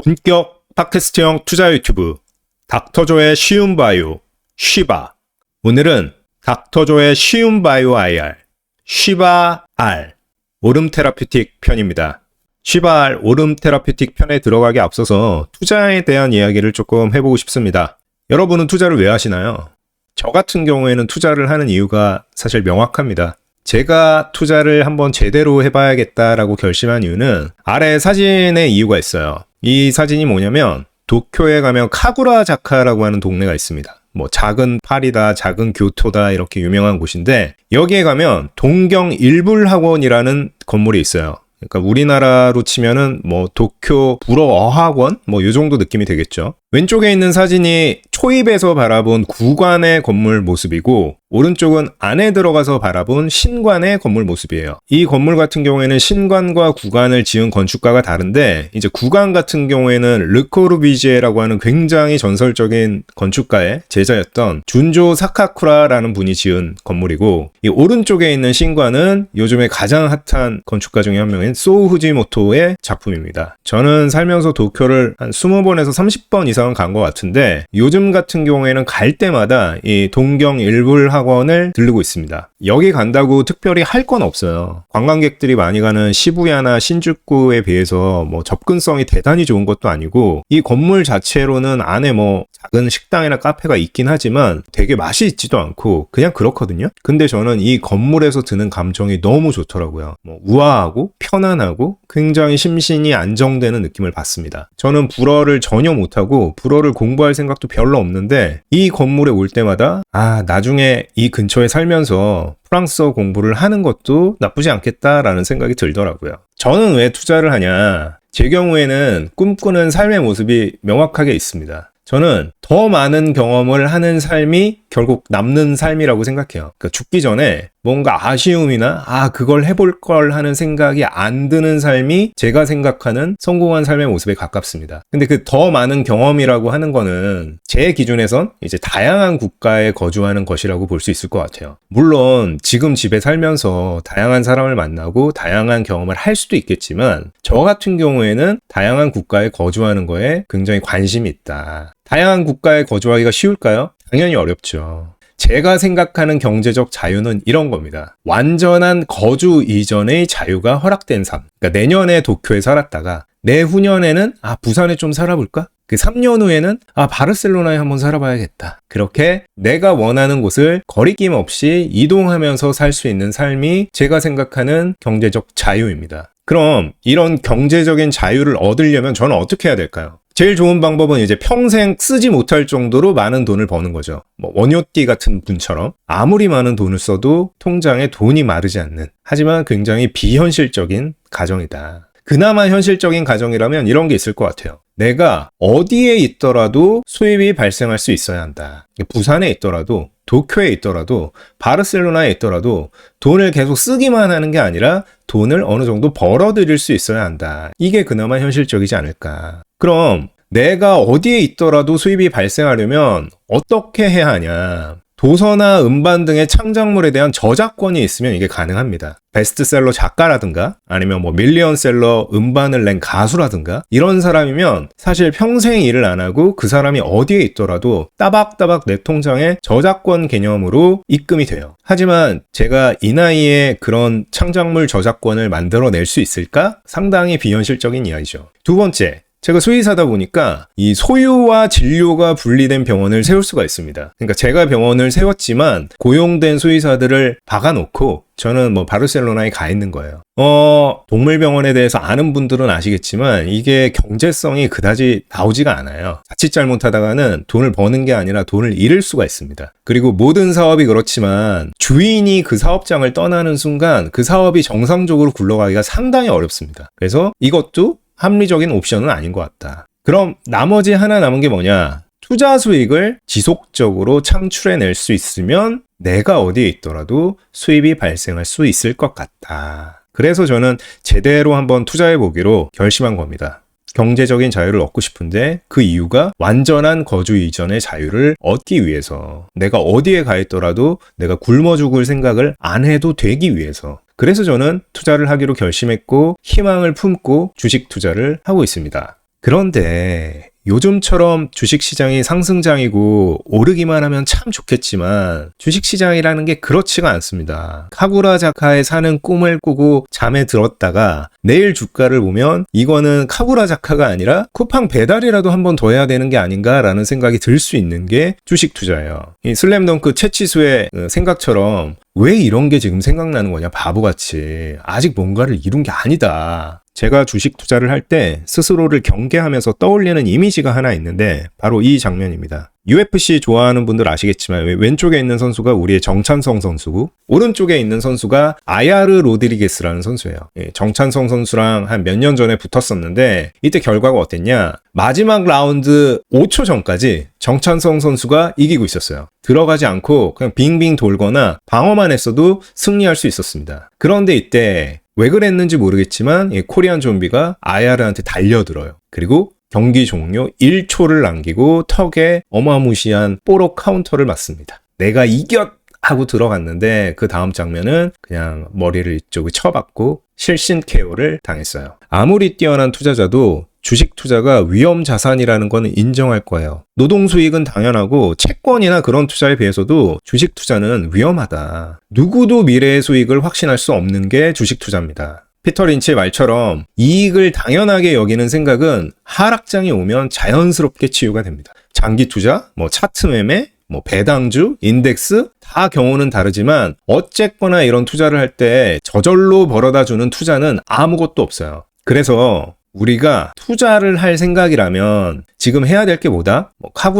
본격 팟캐스트형 투자 유튜브 닥터조의 쉬운 바이오 쉬바. 오늘은 닥터조의 쉬운 바이오 IR 쉬바 R 오름 테라퓨틱 편입니다. 쉬바 R 오름 테라퓨틱 편에 들어가기 앞서서 투자에 대한 이야기를 조금 해보고 싶습니다. 여러분은 투자를 왜 하시나요? 저 같은 경우에는 투자를 하는 이유가 사실 명확합니다. 제가 투자를 한번 제대로 해봐야겠다라고 결심한 이유는 아래 사진에 이유가 있어요. 이 사진이 뭐냐면 도쿄에 가면 카구라자카라고 하는 동네가 있습니다. 뭐 작은 파리다, 작은 교토다 이렇게 유명한 곳인데 여기에 가면 동경 일불학원이라는 건물이 있어요. 그러니까 우리나라로 치면은 뭐 도쿄 불어어학원 뭐 이 정도 느낌이 되겠죠. 왼쪽에 있는 사진이 초입에서 바라본 구관의 건물 모습이고 오른쪽은 안에 들어가서 바라본 신관의 건물 모습이에요. 이 건물 같은 경우에는 신관과 구관을 지은 건축가가 다른데 이제 구관 같은 경우에는 르코르비지에라고 하는 굉장히 전설적인 건축가의 제자였던 준조 사카쿠라라는 분이 지은 건물이고 이 오른쪽에 있는 신관은 요즘에 가장 핫한 건축가 중에 한 명인 소우 후지모토의 작품입니다. 저는 살면서 도쿄를 한 20번에서 30번 이상은 간 것 같은데 요즘 같은 경우에는 갈 때마다 이 동경 일불학원을 들르고 있습니다. 여기 간다고 특별히 할 건 없어요. 관광객들이 많이 가는 시부야나 신주쿠에 비해서 뭐 접근성이 대단히 좋은 것도 아니고 이 건물 자체로는 안에 뭐 작은 식당이나 카페가 있긴 하지만 되게 맛이 있지도 않고 그냥 그렇거든요. 근데 저는 이 건물에서 드는 감정이 너무 좋더라고요. 뭐 우아하고 편안하고 굉장히 심신이 안정되는 느낌을 받습니다. 저는 불어를 전혀 못하고 불어를 공부할 생각도 별로 없는데 이 건물에 올 때마다 나중에 이 근처에 살면서 프랑스어 공부를 하는 것도 나쁘지 않겠다라는 생각이 들더라고요. 저는 왜 투자를 하냐? 제 경우에는 꿈꾸는 삶의 모습이 명확하게 있습니다. 저는 더 많은 경험을 하는 삶이 결국 남는 삶이라고 생각해요. 그러니까 죽기 전에 뭔가 아쉬움이나 그걸 해볼 걸 하는 생각이 안 드는 삶이 제가 생각하는 성공한 삶의 모습에 가깝습니다. 근데 그 더 많은 경험이라고 하는 거는 제 기준에선 이제 다양한 국가에 거주하는 것이라고 볼 수 있을 것 같아요. 물론 지금 집에 살면서 다양한 사람을 만나고 다양한 경험을 할 수도 있겠지만 저 같은 경우에는 다양한 국가에 거주하는 거에 굉장히 관심이 있다. 다양한 국가에 거주하기가 쉬울까요? 당연히 어렵죠. 제가 생각하는 경제적 자유는 이런 겁니다. 완전한 거주 이전의 자유가 허락된 삶. 그러니까 내년에 도쿄에 살았다가 내후년에는 부산에 좀 살아볼까? 그 3년 후에는 바르셀로나에 한번 살아봐야겠다. 그렇게 내가 원하는 곳을 거리낌 없이 이동하면서 살 수 있는 삶이 제가 생각하는 경제적 자유입니다. 그럼 이런 경제적인 자유를 얻으려면 저는 어떻게 해야 될까요? 제일 좋은 방법은 이제 평생 쓰지 못할 정도로 많은 돈을 버는 거죠. 뭐 원효띠 같은 분처럼 아무리 많은 돈을 써도 통장에 돈이 마르지 않는, 하지만 굉장히 비현실적인 가정이다. 그나마 현실적인 가정이라면 이런 게 있을 것 같아요. 내가 어디에 있더라도 수입이 발생할 수 있어야 한다. 부산에 있더라도, 도쿄에 있더라도, 바르셀로나에 있더라도 돈을 계속 쓰기만 하는 게 아니라 돈을 어느 정도 벌어들일 수 있어야 한다. 이게 그나마 현실적이지 않을까. 그럼 내가 어디에 있더라도 수입이 발생하려면 어떻게 해야 하냐? 도서나 음반 등의 창작물에 대한 저작권이 있으면 이게 가능합니다. 베스트셀러 작가라든가 아니면 뭐 밀리언셀러 음반을 낸 가수라든가 이런 사람이면 사실 평생 일을 안 하고 그 사람이 어디에 있더라도 따박따박 내 통장에 저작권 개념으로 입금이 돼요. 하지만 제가 이 나이에 그런 창작물 저작권을 만들어낼 수 있을까? 상당히 비현실적인 이야기죠. 두 번째, 제가 수의사다 보니까 이 소유와 진료가 분리된 병원을 세울 수가 있습니다. 그러니까 제가 병원을 세웠지만 고용된 수의사들을 박아놓고 저는 뭐 바르셀로나에 가 있는 거예요. 동물병원에 대해서 아는 분들은 아시겠지만 이게 경제성이 그다지 나오지가 않아요. 자칫 잘못하다가는 돈을 버는 게 아니라 돈을 잃을 수가 있습니다. 그리고 모든 사업이 그렇지만 주인이 그 사업장을 떠나는 순간 그 사업이 정상적으로 굴러가기가 상당히 어렵습니다. 그래서 이것도 합리적인 옵션은 아닌 것 같다. 그럼 나머지 하나 남은 게 뭐냐? 투자 수익을 지속적으로 창출해낼 수 있으면 내가 어디에 있더라도 수입이 발생할 수 있을 것 같다. 그래서 저는 제대로 한번 투자해보기로 결심한 겁니다. 경제적인 자유를 얻고 싶은데 그 이유가 완전한 거주 이전의 자유를 얻기 위해서, 내가 어디에 가 있더라도 내가 굶어 죽을 생각을 안 해도 되기 위해서. 그래서 저는 투자를 하기로 결심했고 희망을 품고 주식 투자를 하고 있습니다. 그런데 요즘처럼 주식시장이 상승장이고 오르기만 하면 참 좋겠지만 주식시장이라는 게 그렇지가 않습니다. 카구라자카에 사는 꿈을 꾸고 잠에 들었다가 내일 주가를 보면 이거는 카구라자카가 아니라 쿠팡 배달이라도 한 번 더 해야 되는 게 아닌가라는 생각이 들 수 있는 게 주식 투자예요. 이 슬램덩크 최치수의 생각처럼 왜 이런 게 지금 생각나는 거냐, 바보같이. 아직 뭔가를 이룬 게 아니다. 제가 주식 투자를 할 때 스스로를 경계하면서 떠올리는 이미지가 하나 있는데 바로 이 장면입니다. UFC 좋아하는 분들 아시겠지만 왼쪽에 있는 선수가 우리의 정찬성 선수고 오른쪽에 있는 선수가 아야르 로드리게스라는 선수예요. 정찬성 선수랑 한 몇 년 전에 붙었었는데 이때 결과가 어땠냐? 마지막 라운드 5초 전까지 정찬성 선수가 이기고 있었어요. 들어가지 않고 그냥 빙빙 돌거나 방어만 했어도 승리할 수 있었습니다. 그런데 이때 왜 그랬는지 모르겠지만 코리안 좀비가 아야르한테 달려들어요. 그리고 경기 종료 1초를 남기고 턱에 어마무시한 뽀록 카운터를 맞습니다. 내가 이겼! 하고 들어갔는데 그 다음 장면은 그냥 머리를 이쪽에 쳐박고 실신 KO를 당했어요. 아무리 뛰어난 투자자도 주식 투자가 위험 자산이라는 건 인정할 거예요. 노동 수익은 당연하고 채권이나 그런 투자에 비해서도 주식 투자는 위험하다. 누구도 미래의 수익을 확신할 수 없는 게 주식 투자입니다. 피터 린치의 말처럼 이익을 당연하게 여기는 생각은 하락장이 오면 자연스럽게 치유가 됩니다. 장기 투자, 차트 매매, 배당주, 인덱스 다 경우는 다르지만 어쨌거나 이런 투자를 할 때 저절로 벌어다 주는 투자는 아무것도 없어요. 그래서 우리가 투자를 할 생각이라면 지금 해야 될 게 뭐다?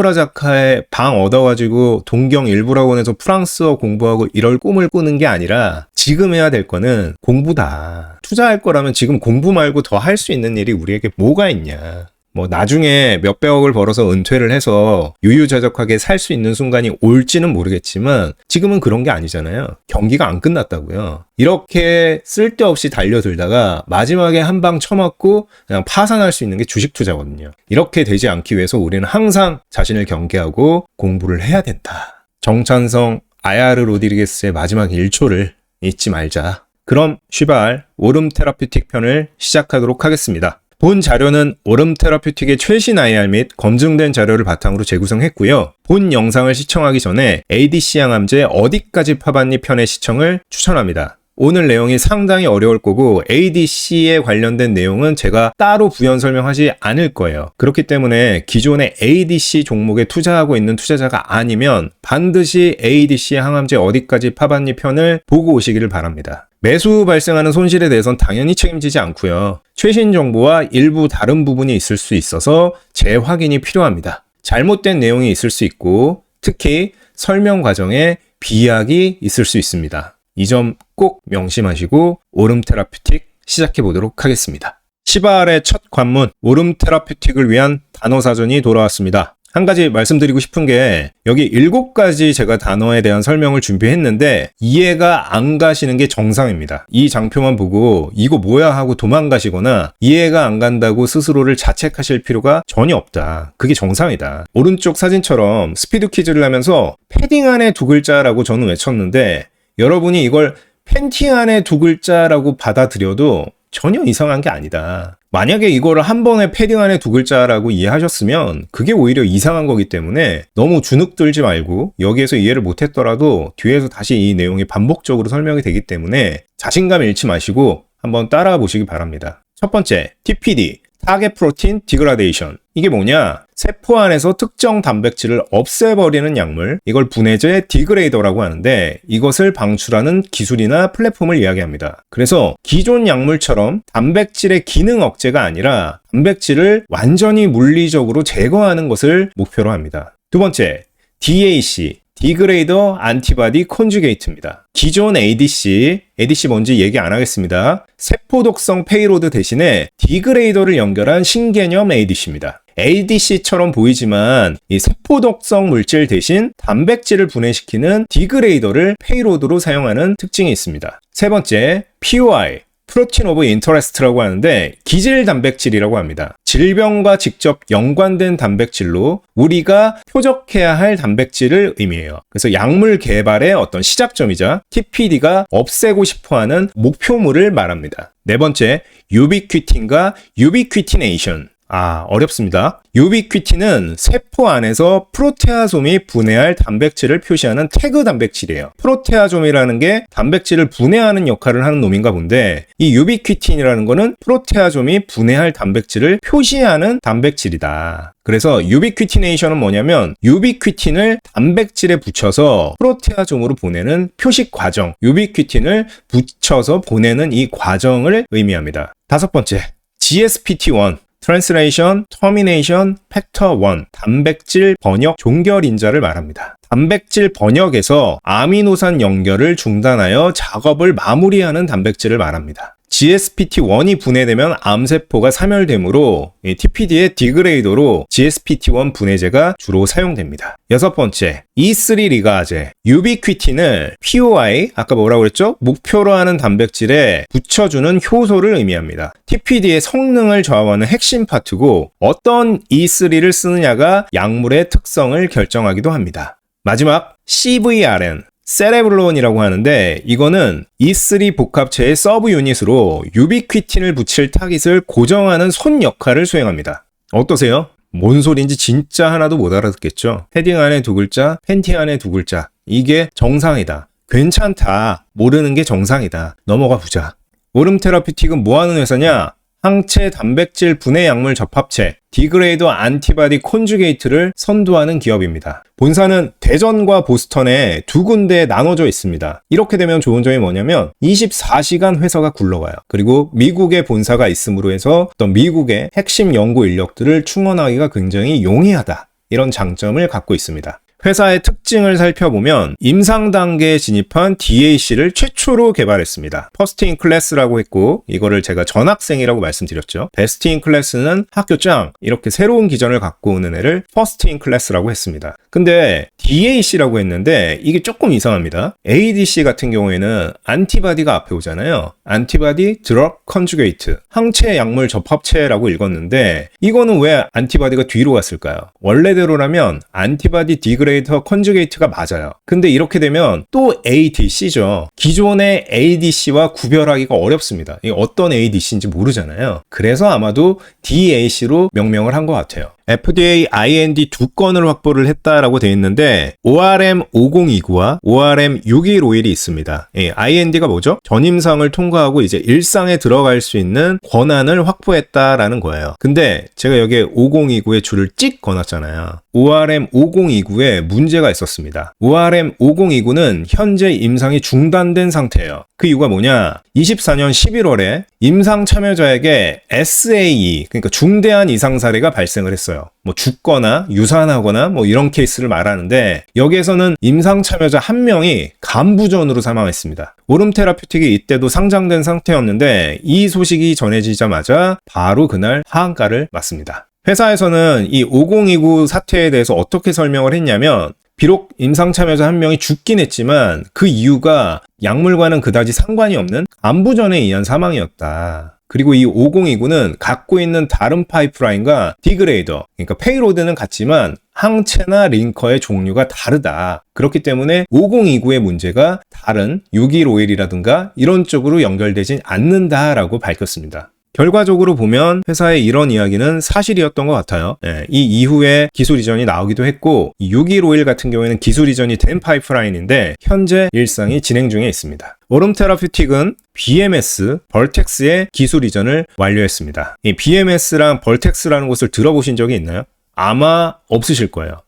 카구라자카에 방 얻어가지고 동경 일부학원에서 프랑스어 공부하고 이럴 꿈을 꾸는 게 아니라 지금 해야 될 거는 공부다. 투자할 거라면 지금 공부 말고 더 할 수 있는 일이 우리에게 뭐가 있냐. 나중에 몇백억을 벌어서 은퇴를 해서 유유자적하게 살 수 있는 순간이 올지는 모르겠지만 지금은 그런 게 아니잖아요. 경기가 안 끝났다고요. 이렇게 쓸데없이 달려들다가 마지막에 한 방 쳐맞고 그냥 파산할 수 있는 게 주식 투자거든요. 이렇게 되지 않기 위해서 우리는 항상 자신을 경계하고 공부를 해야 된다. 정찬성, 아야르 로드리게스의 마지막 1초를 잊지 말자. 그럼 쉬바알 오름 테라퓨틱 편을 시작하도록 하겠습니다. 본 자료는 오름 테라퓨틱의 최신 IR 및 검증된 자료를 바탕으로 재구성했고요. 본 영상을 시청하기 전에 ADC 항암제 어디까지 파봤니 편의 시청을 추천합니다. 오늘 내용이 상당히 어려울 거고 ADC에 관련된 내용은 제가 따로 부연 설명하지 않을 거예요. 그렇기 때문에 기존의 ADC 종목에 투자하고 있는 투자자가 아니면 반드시 ADC 항암제 어디까지 파봤니 편을 보고 오시기를 바랍니다. 매수 후 발생하는 손실에 대해서는 당연히 책임지지 않고요. 최신 정보와 일부 다른 부분이 있을 수 있어서 재확인이 필요합니다. 잘못된 내용이 있을 수 있고 특히 설명 과정에 비약이 있을 수 있습니다. 이 점 꼭 명심하시고 오름 테라퓨틱 시작해 보도록 하겠습니다. 시바알의 첫 관문 오름 테라퓨틱을 위한 단어 사전이 돌아왔습니다. 한 가지 말씀드리고 싶은 게 여기 7가지 제가 단어에 대한 설명을 준비했는데 이해가 안 가시는 게 정상입니다. 이 장표만 보고 이거 뭐야 하고 도망가시거나 이해가 안 간다고 스스로를 자책하실 필요가 전혀 없다. 그게 정상이다. 오른쪽 사진처럼 스피드 퀴즈를 하면서 패딩 안에 2글자라고 저는 외쳤는데 여러분이 이걸 팬티 안에 2글자라고 받아들여도 전혀 이상한 게 아니다. 만약에 이거를 한 번에 패딩 안에 2글자라고 이해하셨으면 그게 오히려 이상한 거기 때문에 너무 주눅들지 말고 여기에서 이해를 못했더라도 뒤에서 다시 이 내용이 반복적으로 설명이 되기 때문에 자신감 잃지 마시고 한번 따라와 보시기 바랍니다. 첫 번째, TPD, 타겟 프로틴 디그라데이션. 이게 뭐냐? 세포 안에서 특정 단백질을 없애버리는 약물, 이걸 분해제 디그레이더라고 하는데 이것을 방출하는 기술이나 플랫폼을 이야기합니다. 그래서 기존 약물처럼 단백질의 기능 억제가 아니라 단백질을 완전히 물리적으로 제거하는 것을 목표로 합니다. 두 번째, DAC, 디그레이더 안티바디 콘주게이트입니다. 기존 ADC 뭔지 얘기 안 하겠습니다. 세포독성 페이로드 대신에 디그레이더를 연결한 신개념 ADC입니다. ADC처럼 보이지만 이 세포독성 물질 대신 단백질을 분해시키는 디그레이더를 페이로드로 사용하는 특징이 있습니다. 세 번째, POI, 프로틴 오브 인터레스트라고 하는데 기질 단백질이라고 합니다. 질병과 직접 연관된 단백질로 우리가 표적해야 할 단백질을 의미해요. 그래서 약물 개발의 어떤 시작점이자 TPD가 없애고 싶어하는 목표물을 말합니다. 네 번째, 유비퀴틴과 유비퀴티네이션. 어렵습니다. 유비퀴틴은 세포 안에서 프로테아솜이 분해할 단백질을 표시하는 태그 단백질이에요. 프로테아솜이라는 게 단백질을 분해하는 역할을 하는 놈인가 본데, 이 유비퀴틴이라는 거는 프로테아솜이 분해할 단백질을 표시하는 단백질이다. 그래서 유비퀴티네이션은 뭐냐면 유비퀴틴을 단백질에 붙여서 프로테아솜으로 보내는 표식 과정, 유비퀴틴을 붙여서 보내는 이 과정을 의미합니다. 다섯 번째, GSPT1 Translation, Termination, Factor 1 단백질 번역 종결 인자를 말합니다. 단백질 번역에서 아미노산 연결을 중단하여 작업을 마무리하는 단백질을 말합니다. GSPT1이 분해되면 암세포가 사멸되므로 TPD의 디그레이더로 GSPT1 분해제가 주로 사용됩니다. 여섯 번째, E3 리가제. 유비퀴틴을 POI, 아까 뭐라고 그랬죠? 목표로 하는 단백질에 붙여주는 효소를 의미합니다. TPD의 성능을 좌우하는 핵심 파트고 어떤 E3를 쓰느냐가 약물의 특성을 결정하기도 합니다. 마지막, CVRN. 세레블론이라고 하는데 이거는 E3 복합체의 서브 유닛으로 유비퀴틴을 붙일 타깃을 고정하는 손 역할을 수행합니다. 어떠세요? 뭔 소린지 진짜 하나도 못 알아듣겠죠? 헤딩 안에 두 글자, 팬티 안에 두 글자. 이게 정상이다. 괜찮다. 모르는 게 정상이다. 넘어가 보자. 오름 테라피틱은 뭐 하는 회사냐? 항체 단백질 분해 약물 접합체, 디그레이더 안티바디 콘주게이트를 선도하는 기업입니다. 본사는 대전과 보스턴에 두 군데에 나눠져 있습니다. 이렇게 되면 좋은 점이 뭐냐면 24시간 회사가 굴러가요. 그리고 미국에 본사가 있음으로 해서 어떤 미국의 핵심 연구 인력들을 충원하기가 굉장히 용이하다. 이런 장점을 갖고 있습니다. 회사의 특징을 살펴보면 임상 단계에 진입한 DAC를 최초로 개발했습니다. 퍼스트 인 클래스라고 했고 이거를 제가 전학생이라고 말씀드렸죠. 베스트 인 클래스는 학교 짱, 이렇게 새로운 기전을 갖고 오는 애를 퍼스트 인 클래스라고 했습니다. 근데 DAC라고 했는데 이게 조금 이상합니다. ADC 같은 경우에는 안티바디가 앞에 오잖아요. 안티바디 드럭 컨주게이트, 항체 약물 접합체라고 읽었는데 이거는 왜 안티바디가 뒤로 갔을까요? 원래대로라면 안티바디 디그레이터 컨주게이트가 맞아요. 근데 이렇게 되면 또 ADC죠. 기존의 ADC와 구별하기가 어렵습니다. 이게 어떤 ADC인지 모르잖아요. 그래서 아마도 DAC로 명명을 한 것 같아요. FDA IND 2건을 확보를 했다라고 되어 있는데 ORM 5029와 ORM 615일이 있습니다. IND가 뭐죠? 전임상을 통과하고 이제 일상에 들어갈 수 있는 권한을 확보했다라는 거예요. 근데 제가 여기에 5029에 줄을 찍 거놨잖아요. ORM 5029에 문제가 있었습니다. ORM 5029는 현재 임상이 중단된 상태예요. 그 이유가 뭐냐? 24년 11월에 임상 참여자에게 SAE, 그러니까 중대한 이상 사례가 발생을 했어요. 뭐 죽거나 유산하거나 뭐 이런 케이스를 말하는데 여기에서는 임상 참여자 한 명이 간부전으로 사망했습니다. 오름 테라퓨틱이 이때도 상장된 상태였는데 이 소식이 전해지자마자 바로 그날 하한가를 맞습니다. 회사에서는 이 5029 사태에 대해서 어떻게 설명을 했냐면 비록 임상 참여자 한 명이 죽긴 했지만 그 이유가 약물과는 그다지 상관이 없는 간부전에 의한 사망이었다. 그리고 이 5029는 갖고 있는 다른 파이프라인과 디그레이더, 그러니까 페이로드는 같지만 항체나 링커의 종류가 다르다. 그렇기 때문에 5029의 문제가 다른 615일이라든가 이런 쪽으로 연결되진 않는다라고 밝혔습니다. 결과적으로 보면 회사의 이런 이야기는 사실이었던 것 같아요. 이 이후에 기술 이전이 나오기도 했고 6151 같은 경우에는 기술 이전이 된 파이프라인인데 현재 일상이 진행 중에 있습니다. 오름 테라퓨틱은 BMS, 벌텍스의 기술 이전을 완료했습니다. 이 BMS랑 벌텍스라는 것을 들어보신 적이 있나요? 아마 없으실 거예요.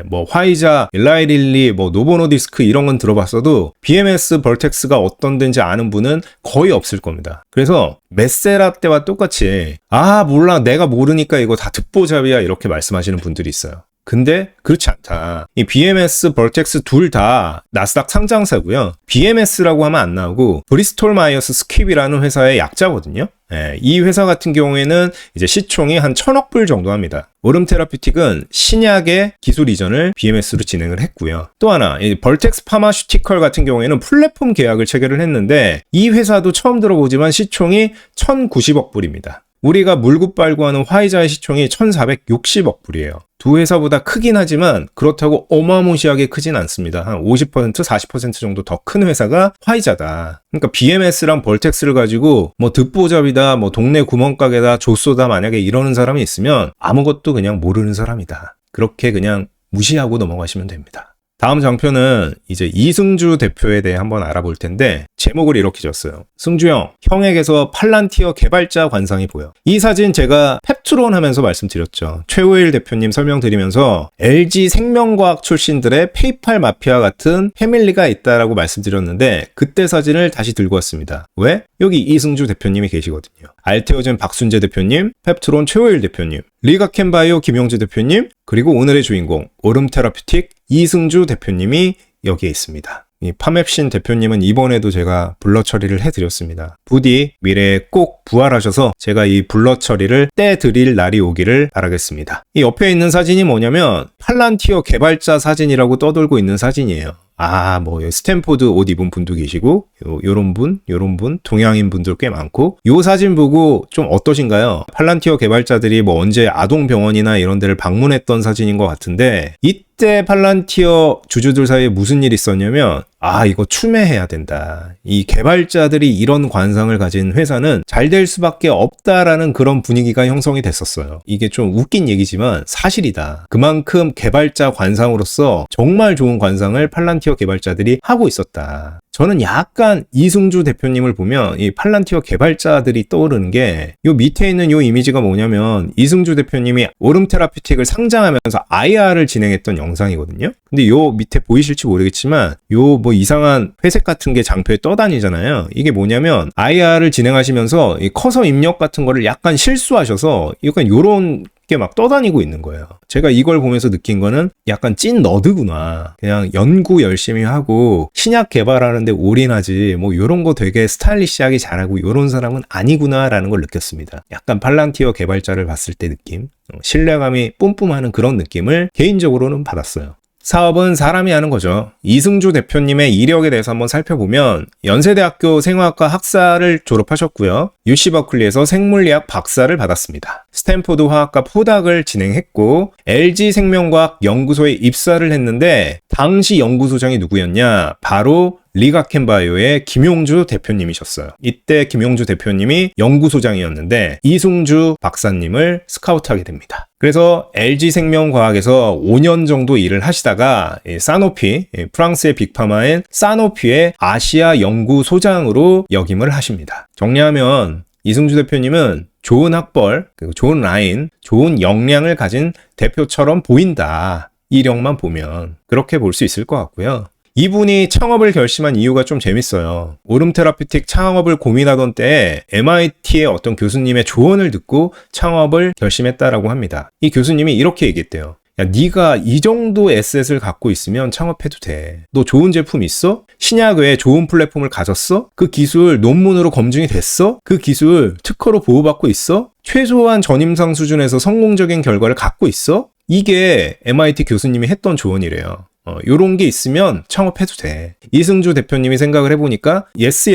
뭐 화이자, 일라이릴리, 뭐 노보노디스크 이런 건 들어봤어도 BMS, 벌텍스가 어떤 데인지 아는 분은 거의 없을 겁니다. 그래서 메세라 때와 똑같이 몰라 내가 모르니까 이거 다 듣보잡이야 이렇게 말씀하시는 분들이 있어요. 근데 그렇지 않다. 이 BMS, 벌텍스 둘 다 나스닥 상장사고요. BMS라고 하면 안 나오고 브리스톨 마이어스 스퀴비라는 회사의 약자거든요. 이 회사 같은 경우에는 이제 시총이 한 1,000억 불 정도 합니다. 오름 테라피틱은 신약의 기술 이전을 BMS로 진행을 했고요. 또 하나, 이 벌텍스 파마슈티컬 같은 경우에는 플랫폼 계약을 체결을 했는데 이 회사도 처음 들어보지만 시총이 1,090억 불입니다. 우리가 물고 빨고하는 화이자의 시총이 1460억 불이에요. 두 회사보다 크긴 하지만 그렇다고 어마무시하게 크진 않습니다. 한 50%, 40% 정도 더 큰 회사가 화이자다. 그러니까 BMS랑 벌텍스를 가지고 뭐 듣보잡이다, 뭐 동네 구멍가게다, 조쏘다 만약에 이러는 사람이 있으면 아무것도 그냥 모르는 사람이다. 그렇게 그냥 무시하고 넘어가시면 됩니다. 다음 장표는 이제 이승주 대표에 대해 한번 알아볼 텐데 제목을 이렇게 졌어요. 승주 형, 형에게서 팔란티어 개발자 관상이 보여. 이 사진 제가 펩트론 하면서 말씀드렸죠. 최호일 대표님 설명드리면서 LG 생명과학 출신들의 페이팔 마피아 같은 패밀리가 있다라고 말씀드렸는데 그때 사진을 다시 들고 왔습니다. 왜? 여기 이승주 대표님이 계시거든요. 알테오젠 박순재 대표님, 펩트론 최호일 대표님, 리가켄바이오 김용재 대표님, 그리고 오늘의 주인공 오름테라퓨틱 이승주 대표님이 여기에 있습니다. 이 파맵신 대표님은 이번에도 제가 블러 처리를 해드렸습니다. 부디 미래에 꼭 부활하셔서 제가 이 블러 처리를 떼드릴 날이 오기를 바라겠습니다. 이 옆에 있는 사진이 뭐냐면 팔란티어 개발자 사진이라고 떠돌고 있는 사진이에요. 뭐 스탠포드 옷 입은 분도 계시고 요런 분, 동양인 분들 꽤 많고 요 사진 보고 좀 어떠신가요? 팔란티어 개발자들이 뭐 언제 아동병원이나 이런 데를 방문했던 사진인 것 같은데 이때 팔란티어 주주들 사이에 무슨 일이 있었냐면 이거 추매해야 된다. 이 개발자들이 이런 관상을 가진 회사는 잘 될 수밖에 없다라는 그런 분위기가 형성이 됐었어요. 이게 좀 웃긴 얘기지만 사실이다. 그만큼 개발자 관상으로서 정말 좋은 관상을 팔란티어 개발자들이 하고 있었다. 저는 약간 이승주 대표님을 보면 이 팔란티어 개발자들이 떠오르는 게 요 밑에 있는 요 이미지가 뭐냐면 이승주 대표님이 오름테라퓨틱을 상장하면서 IR을 진행했던 영상이거든요. 근데 요 밑에 보이실지 모르겠지만 요 뭐 이상한 회색 같은 게 장표에 떠다니잖아요. 이게 뭐냐면 IR을 진행하시면서 이 커서 입력 같은 거를 약간 실수하셔서 약간 요런 게 막 떠다니고 있는 거예요. 제가 이걸 보면서 느낀 거는 약간 찐 너드구나. 그냥 연구 열심히 하고 신약 개발하는데 올인하지 뭐 요런 거 되게 스타일리시하게 잘하고 요런 사람은 아니구나라는 걸 느꼈습니다. 약간 팔란티어 개발자를 봤을 때 느낌, 신뢰감이 뿜뿜하는 그런 느낌을 개인적으로는 받았어요. 사업은 사람이 하는 거죠. 이승주 대표님의 이력에 대해서 한번 살펴보면 연세대학교 생화학과 학사를 졸업하셨고요. UC 버클리에서 생물리학 박사를 받았습니다. 스탠포드 화학과 포닥을 진행했고 LG 생명과학 연구소에 입사를 했는데 당시 연구소장이 누구였냐? 바로 리가켄바이오의 김용주 대표님이셨어요. 이때 김용주 대표님이 연구소장이었는데 이승주 박사님을 스카우트하게 됩니다. 그래서 LG생명과학에서 5년 정도 일을 하시다가 사노피, 프랑스의 빅파마인 사노피의 아시아 연구소장으로 역임을 하십니다. 정리하면 이승주 대표님은 좋은 학벌, 좋은 라인, 좋은 역량을 가진 대표처럼 보인다. 이력만 보면 그렇게 볼 수 있을 것 같고요. 이분이 창업을 결심한 이유가 좀 재밌어요. 오름테라퓨틱 창업을 고민하던 때에 MIT의 어떤 교수님의 조언을 듣고 창업을 결심했다라고 합니다. 이 교수님이 이렇게 얘기했대요. 야, 네가 이 정도 에셋을 갖고 있으면 창업해도 돼. 너 좋은 제품 있어? 신약 외에 좋은 플랫폼을 가졌어? 그 기술 논문으로 검증이 됐어? 그 기술 특허로 보호받고 있어? 최소한 전임상 수준에서 성공적인 결과를 갖고 있어? 이게 MIT 교수님이 했던 조언이래요. 요런 게 있으면 창업해도 돼. 이승주 대표님이 생각을 해보니까 yes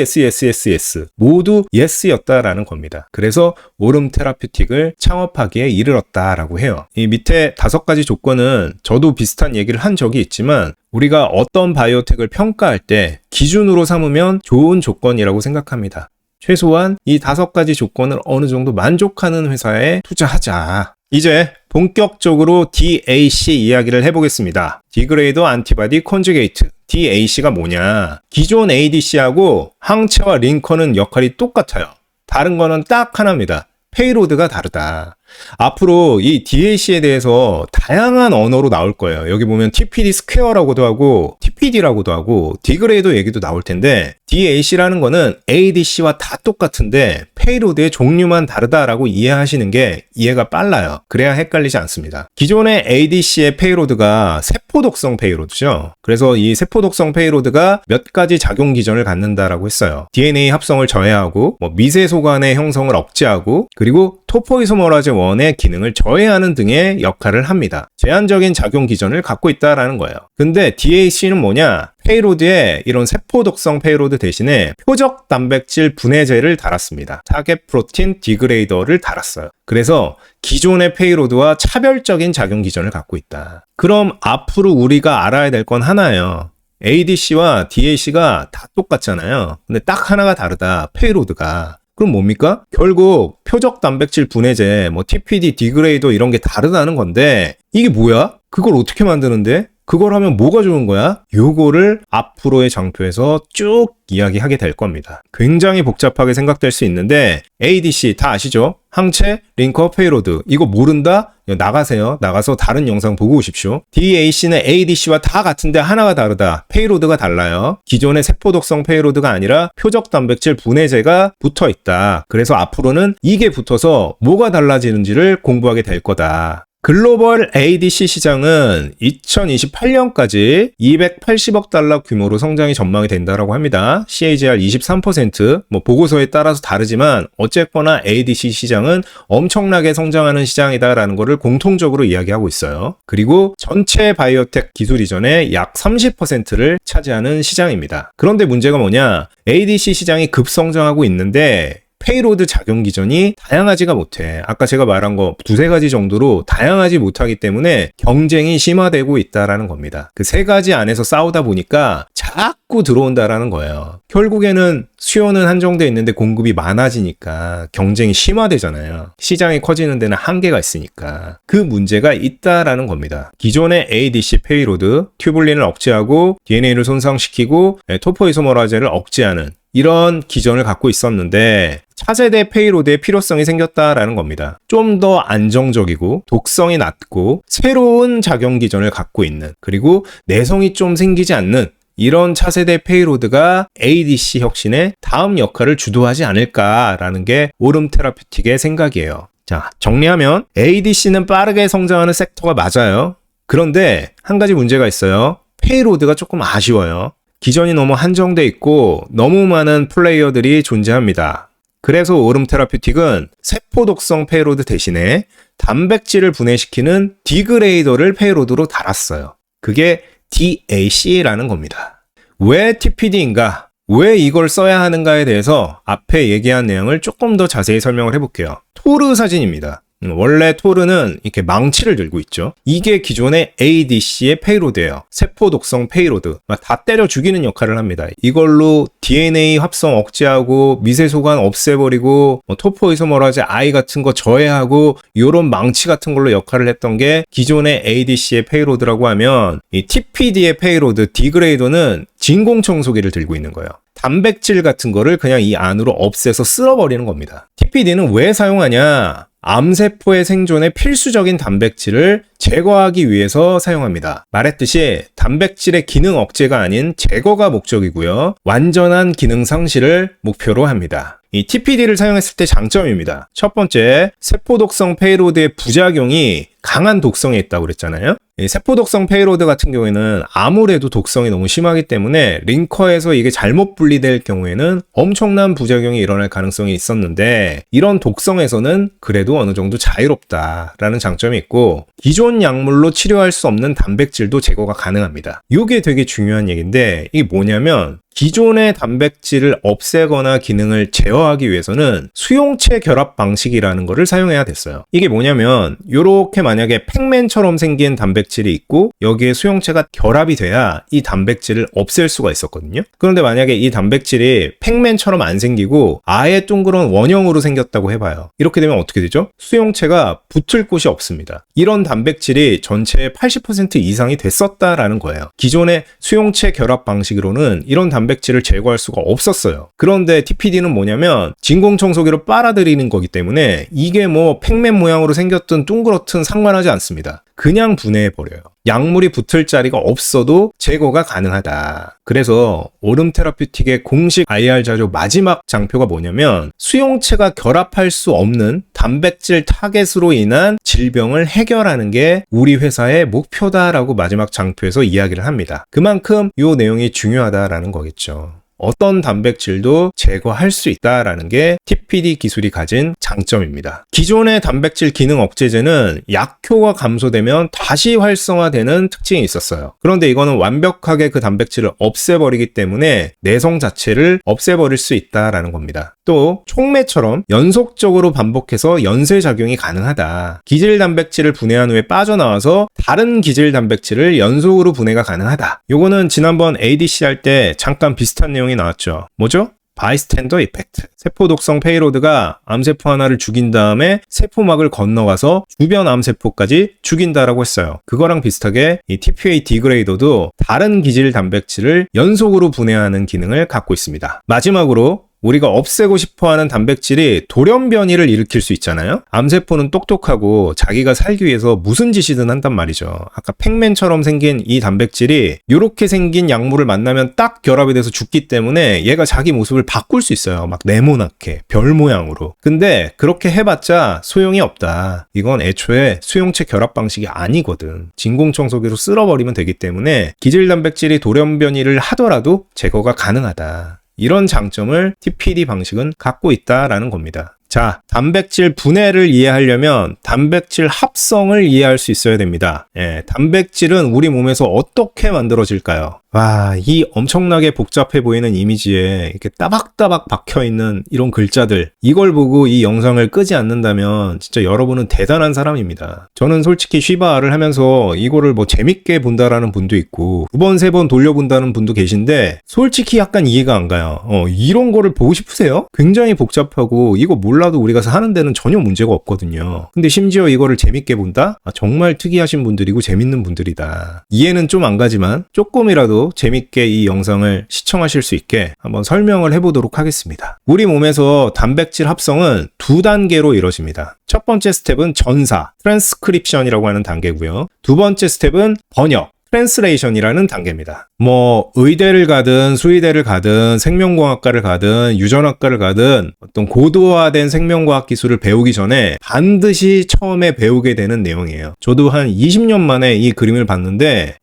모두 yes였다라는 겁니다. 그래서 오름테라퓨틱을 창업하기에 이르렀다라고 해요. 이 밑에 5가지 조건은 저도 비슷한 얘기를 한 적이 있지만 우리가 어떤 바이오텍을 평가할 때 기준으로 삼으면 좋은 조건이라고 생각합니다. 최소한 이 5가지 조건을 어느 정도 만족하는 회사에 투자하자. 이제 본격적으로 DAC 이야기를 해보겠습니다. 디그레이더 안티바디 콘주게이트. DAC가 뭐냐? 기존 ADC하고 항체와 링커는 역할이 똑같아요. 다른 거는 딱 하나입니다. 페이로드가 다르다. 앞으로 이 DAC에 대해서 다양한 언어로 나올 거예요. 여기 보면 TPD 스퀘어라고도 하고 TPD라고도 하고 디그레이더 얘기도 나올 텐데 DAC라는 거는 ADC와 다 똑같은데 페이로드의 종류만 다르다라고 이해하시는 게 이해가 빨라요. 그래야 헷갈리지 않습니다. 기존의 ADC의 페이로드가 세포독성 페이로드죠. 그래서 이 세포독성 페이로드가 몇 가지 작용 기전을 갖는다라고 했어요. DNA 합성을 저해하고 미세소관의 형성을 억제하고 그리고 토포이소머라제 1의 기능을 저해하는 등의 역할을 합니다. 제한적인 작용 기전을 갖고 있다라는 거예요. 근데 DAC는 뭐냐? 페이로드에 이런 세포 독성 페이로드 대신에 표적 단백질 분해제를 달았습니다. 타겟 프로틴 디그레이더를 달았어요. 그래서 기존의 페이로드와 차별적인 작용 기전을 갖고 있다. 그럼 앞으로 우리가 알아야 될 건 하나예요. ADC와 DAC가 다 똑같잖아요. 근데 딱 하나가 다르다. 페이로드가. 그럼 뭡니까? 결국 표적 단백질 분해제, TPD, 디그레이더 이런 게 다르다는 건데 이게 뭐야? 그걸 어떻게 만드는데? 그걸 하면 뭐가 좋은 거야? 요거를 앞으로의 장표에서 쭉 이야기하게 될 겁니다. 굉장히 복잡하게 생각될 수 있는데 ADC 다 아시죠? 항체, 링커, 페이로드. 이거 모른다? 나가세요. 나가서 다른 영상 보고 오십시오. DAC는 ADC와 다 같은데 하나가 다르다. 페이로드가 달라요. 기존의 세포독성 페이로드가 아니라 표적 단백질 분해제가 붙어 있다. 그래서 앞으로는 이게 붙어서 뭐가 달라지는지를 공부하게 될 거다. 글로벌 ADC 시장은 2028년까지 280억 달러 규모로 성장이 전망이 된다고 합니다. CAGR 23%, 보고서에 따라서 다르지만 어쨌거나 ADC 시장은 엄청나게 성장하는 시장이다라는 것을 공통적으로 이야기하고 있어요. 그리고 전체 바이오텍 기술 이전의 약 30%를 차지하는 시장입니다. 그런데 문제가 뭐냐? ADC 시장이 급성장하고 있는데 페이로드 작용 기전이 다양하지가 못해. 아까 제가 말한 거 두세 가지 정도로 다양하지 못하기 때문에 경쟁이 심화되고 있다라는 겁니다. 그 세 가지 안에서 싸우다 보니까 자꾸 들어온다라는 거예요. 결국에는 수요는 한정돼 있는데 공급이 많아지니까 경쟁이 심화되잖아요. 시장이 커지는 데는 한계가 있으니까. 그 문제가 있다라는 겁니다. 기존의 ADC 페이로드, 튜블린을 억제하고 DNA를 손상시키고 토포이소머라제를 억제하는 이런 기전을 갖고 있었는데 차세대 페이로드의 필요성이 생겼다라는 겁니다. 좀 더 안정적이고 독성이 낮고 새로운 작용 기전을 갖고 있는, 그리고 내성이 좀 생기지 않는 이런 차세대 페이로드가 ADC 혁신의 다음 역할을 주도하지 않을까라는 게 오름 테라퓨틱의 생각이에요. 자, 정리하면 ADC는 빠르게 성장하는 섹터가 맞아요. 그런데 한 가지 문제가 있어요. 페이로드가 조금 아쉬워요. 기전이 너무 한정돼 있고 너무 많은 플레이어들이 존재합니다. 그래서 오름 테라퓨틱은 세포 독성 페이로드 대신에 단백질을 분해시키는 디그레이더를 페이로드로 달았어요. 그게 DAC라는 겁니다. 왜 TPD인가? 왜 이걸 써야 하는가에 대해서 앞에 얘기한 내용을 조금 더 자세히 설명을 해볼게요. 토르 사진입니다. 원래 토르는 이렇게 망치를 들고 있죠. 이게 기존의 ADC의 페이로드예요. 세포 독성 페이로드. 다 때려 죽이는 역할을 합니다. 이걸로 DNA 합성 억제하고 미세소관 없애버리고 토포이소머라제 I 같은 거 저해하고 이런 망치 같은 걸로 역할을 했던 게 기존의 ADC의 페이로드라고 하면 이 TPD의 페이로드 디그레이더는 진공청소기를 들고 있는 거예요. 단백질 같은 거를 그냥 이 안으로 없애서 쓸어버리는 겁니다. TPD는 왜 사용하냐? 암세포의 생존에 필수적인 단백질을 제거하기 위해서 사용합니다. 말했듯이 단백질의 기능 억제가 아닌 제거가 목적이고요. 완전한 기능 상실을 목표로 합니다. 이 TPD를 사용했을 때 장점입니다. 첫 번째, 세포 독성 페이로드의 부작용이 강한 독성에 있다고 그랬잖아요. 이 세포 독성 페이로드 같은 경우에는 아무래도 독성이 너무 심하기 때문에 링커에서 이게 잘못 분리될 경우에는 엄청난 부작용이 일어날 가능성이 있었는데 이런 독성에서는 그래도 어느 정도 자유롭다라는 장점이 있고 기존 약물로 치료할 수 없는 단백질도 제거가 가능합니다. 이게 되게 중요한 얘기인데 이게 뭐냐면 기존의 단백질을 없애거나 기능을 제어하기 위해서는 수용체 결합 방식이라는 거를 사용해야 됐어요. 이게 뭐냐면 이렇게 만약에 팩맨처럼 생긴 단백질이 있고 여기에 수용체가 결합이 돼야 이 단백질을 없앨 수가 있었거든요. 그런데 만약에 이 단백질이 팩맨처럼 안 생기고 아예 둥그런 원형으로 생겼다고 해봐요. 이렇게 되면 어떻게 되죠? 수용체가 붙을 곳이 없습니다. 이런 단백질이 전체의 80% 이상이 됐었다라는 거예요. 기존의 수용체 결합 방식으로는 이런 단백질을 제거할 수가 없었어요. 그런데 TPD는 뭐냐면 진공청소기로 빨아들이는 거기 때문에 이게 팩맨 모양으로 생겼든 둥그렇든 상관하지 않습니다. 그냥 분해해버려요. 약물이 붙을 자리가 없어도 제거가 가능하다. 그래서 오름 테라퓨틱의 공식 IR 자료 마지막 장표가 뭐냐면 수용체가 결합할 수 없는 단백질 타겟으로 인한 질병을 해결하는 게 우리 회사의 목표다라고 마지막 장표에서 이야기를 합니다. 그만큼 이 내용이 중요하다라는 거겠죠. 어떤 단백질도 제거할 수 있다라는 게 TPD 기술이 가진 장점입니다. 기존의 단백질 기능 억제제는 약효가 감소되면 다시 활성화되는 특징이 있었어요. 그런데 이거는 완벽하게 그 단백질을 없애버리기 때문에 내성 자체를 없애버릴 수 있다라는 겁니다. 또 촉매처럼 연속적으로 반복해서 연쇄작용이 가능하다. 기질 단백질을 분해한 후에 빠져나와서 다른 기질 단백질을 연속으로 분해가 가능하다. 요거는 지난번 ADC 할 때 잠깐 비슷한 내용이 나왔죠. 뭐죠? 바이스탠더 이펙트. 세포 독성 페이로드가 암세포 하나를 죽인 다음에 세포막을 건너가서 주변 암세포까지 죽인다라고 했어요. 그거랑 비슷하게 이 TPA 디그레이더도 다른 기질 단백질을 연속으로 분해하는 기능을 갖고 있습니다. 마지막으로 우리가 없애고 싶어하는 단백질이 돌연변이를 일으킬 수 있잖아요. 암세포는 똑똑하고 자기가 살기 위해서 무슨 짓이든 한단 말이죠. 아까 팩맨처럼 생긴 이 단백질이 이렇게 생긴 약물을 만나면 딱 결합이 돼서 죽기 때문에 얘가 자기 모습을 바꿀 수 있어요. 막 네모나게 별 모양으로. 근데 그렇게 해봤자 소용이 없다. 이건 애초에 수용체 결합 방식이 아니거든. 진공청소기로 쓸어버리면 되기 때문에 기질 단백질이 돌연변이를 하더라도 제거가 가능하다. 이런 장점을 TPD 방식은 갖고 있다라는 겁니다. 자, 단백질 분해를 이해하려면 단백질 합성을 이해할 수 있어야 됩니다. 단백질은 우리 몸에서 어떻게 만들어질까요? 와, 이 엄청나게 복잡해 보이는 이미지에 이렇게 따박따박 박혀있는 이런 글자들, 이걸 보고 이 영상을 끄지 않는다면 진짜 여러분은 대단한 사람입니다. 저는 솔직히 쉬바를 하면서 이거를 뭐 재밌게 본다라는 분도 있고 2번, 3번 돌려본다는 분도 계신데 솔직히 약간 이해가 안 가요. 이런 거를 보고 싶으세요? 굉장히 복잡하고 이거 몰라도 우리가 하는 데는 전혀 문제가 없거든요. 근데 심지어 이거를 재밌게 본다? 정말 특이하신 분들이고 재밌는 분들이다. 이해는 좀 안 가지만 조금이라도 재밌게 이 영상을 시청하실 수 있게 한번 설명을 해보도록 하겠습니다. 우리 몸에서 단백질 합성은 2단계로 이루어집니다. 첫 번째 스텝은 전사, 트랜스크립션이라고 하는 단계고요. 두 번째 스텝은 번역, 트랜스레이션이라는 단계입니다. 뭐 의대를 가든 수의대를 가든 생명공학과를 가든 유전학과를 가든 어떤 고도화된 생명과학 기술을 배우기 전에 반드시 처음에 배우게 되는 내용이에요. 저도 한 20년 만에 이 그림을 봤는데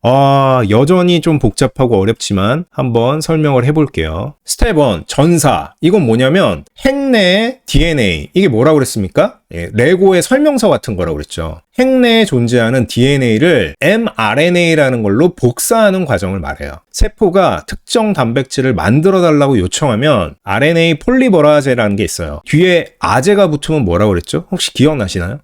여전히 좀 복잡하고 어렵지만 한번 설명을 해볼게요. 스텝 1, 전사. 이건 뭐냐면 핵내의 DNA. 이게 뭐라고 그랬습니까? 레고의 설명서 같은 거라고 그랬죠. 핵내에 존재하는 DNA를 mRNA라는 걸로 복사하는 과정을 말해요. 세포가 특정 단백질을 만들어 달라고 요청하면 RNA 폴리머라제라는 게 있어요. 뒤에 아제가 붙으면 뭐라고 그랬죠? 혹시 기억나시나요?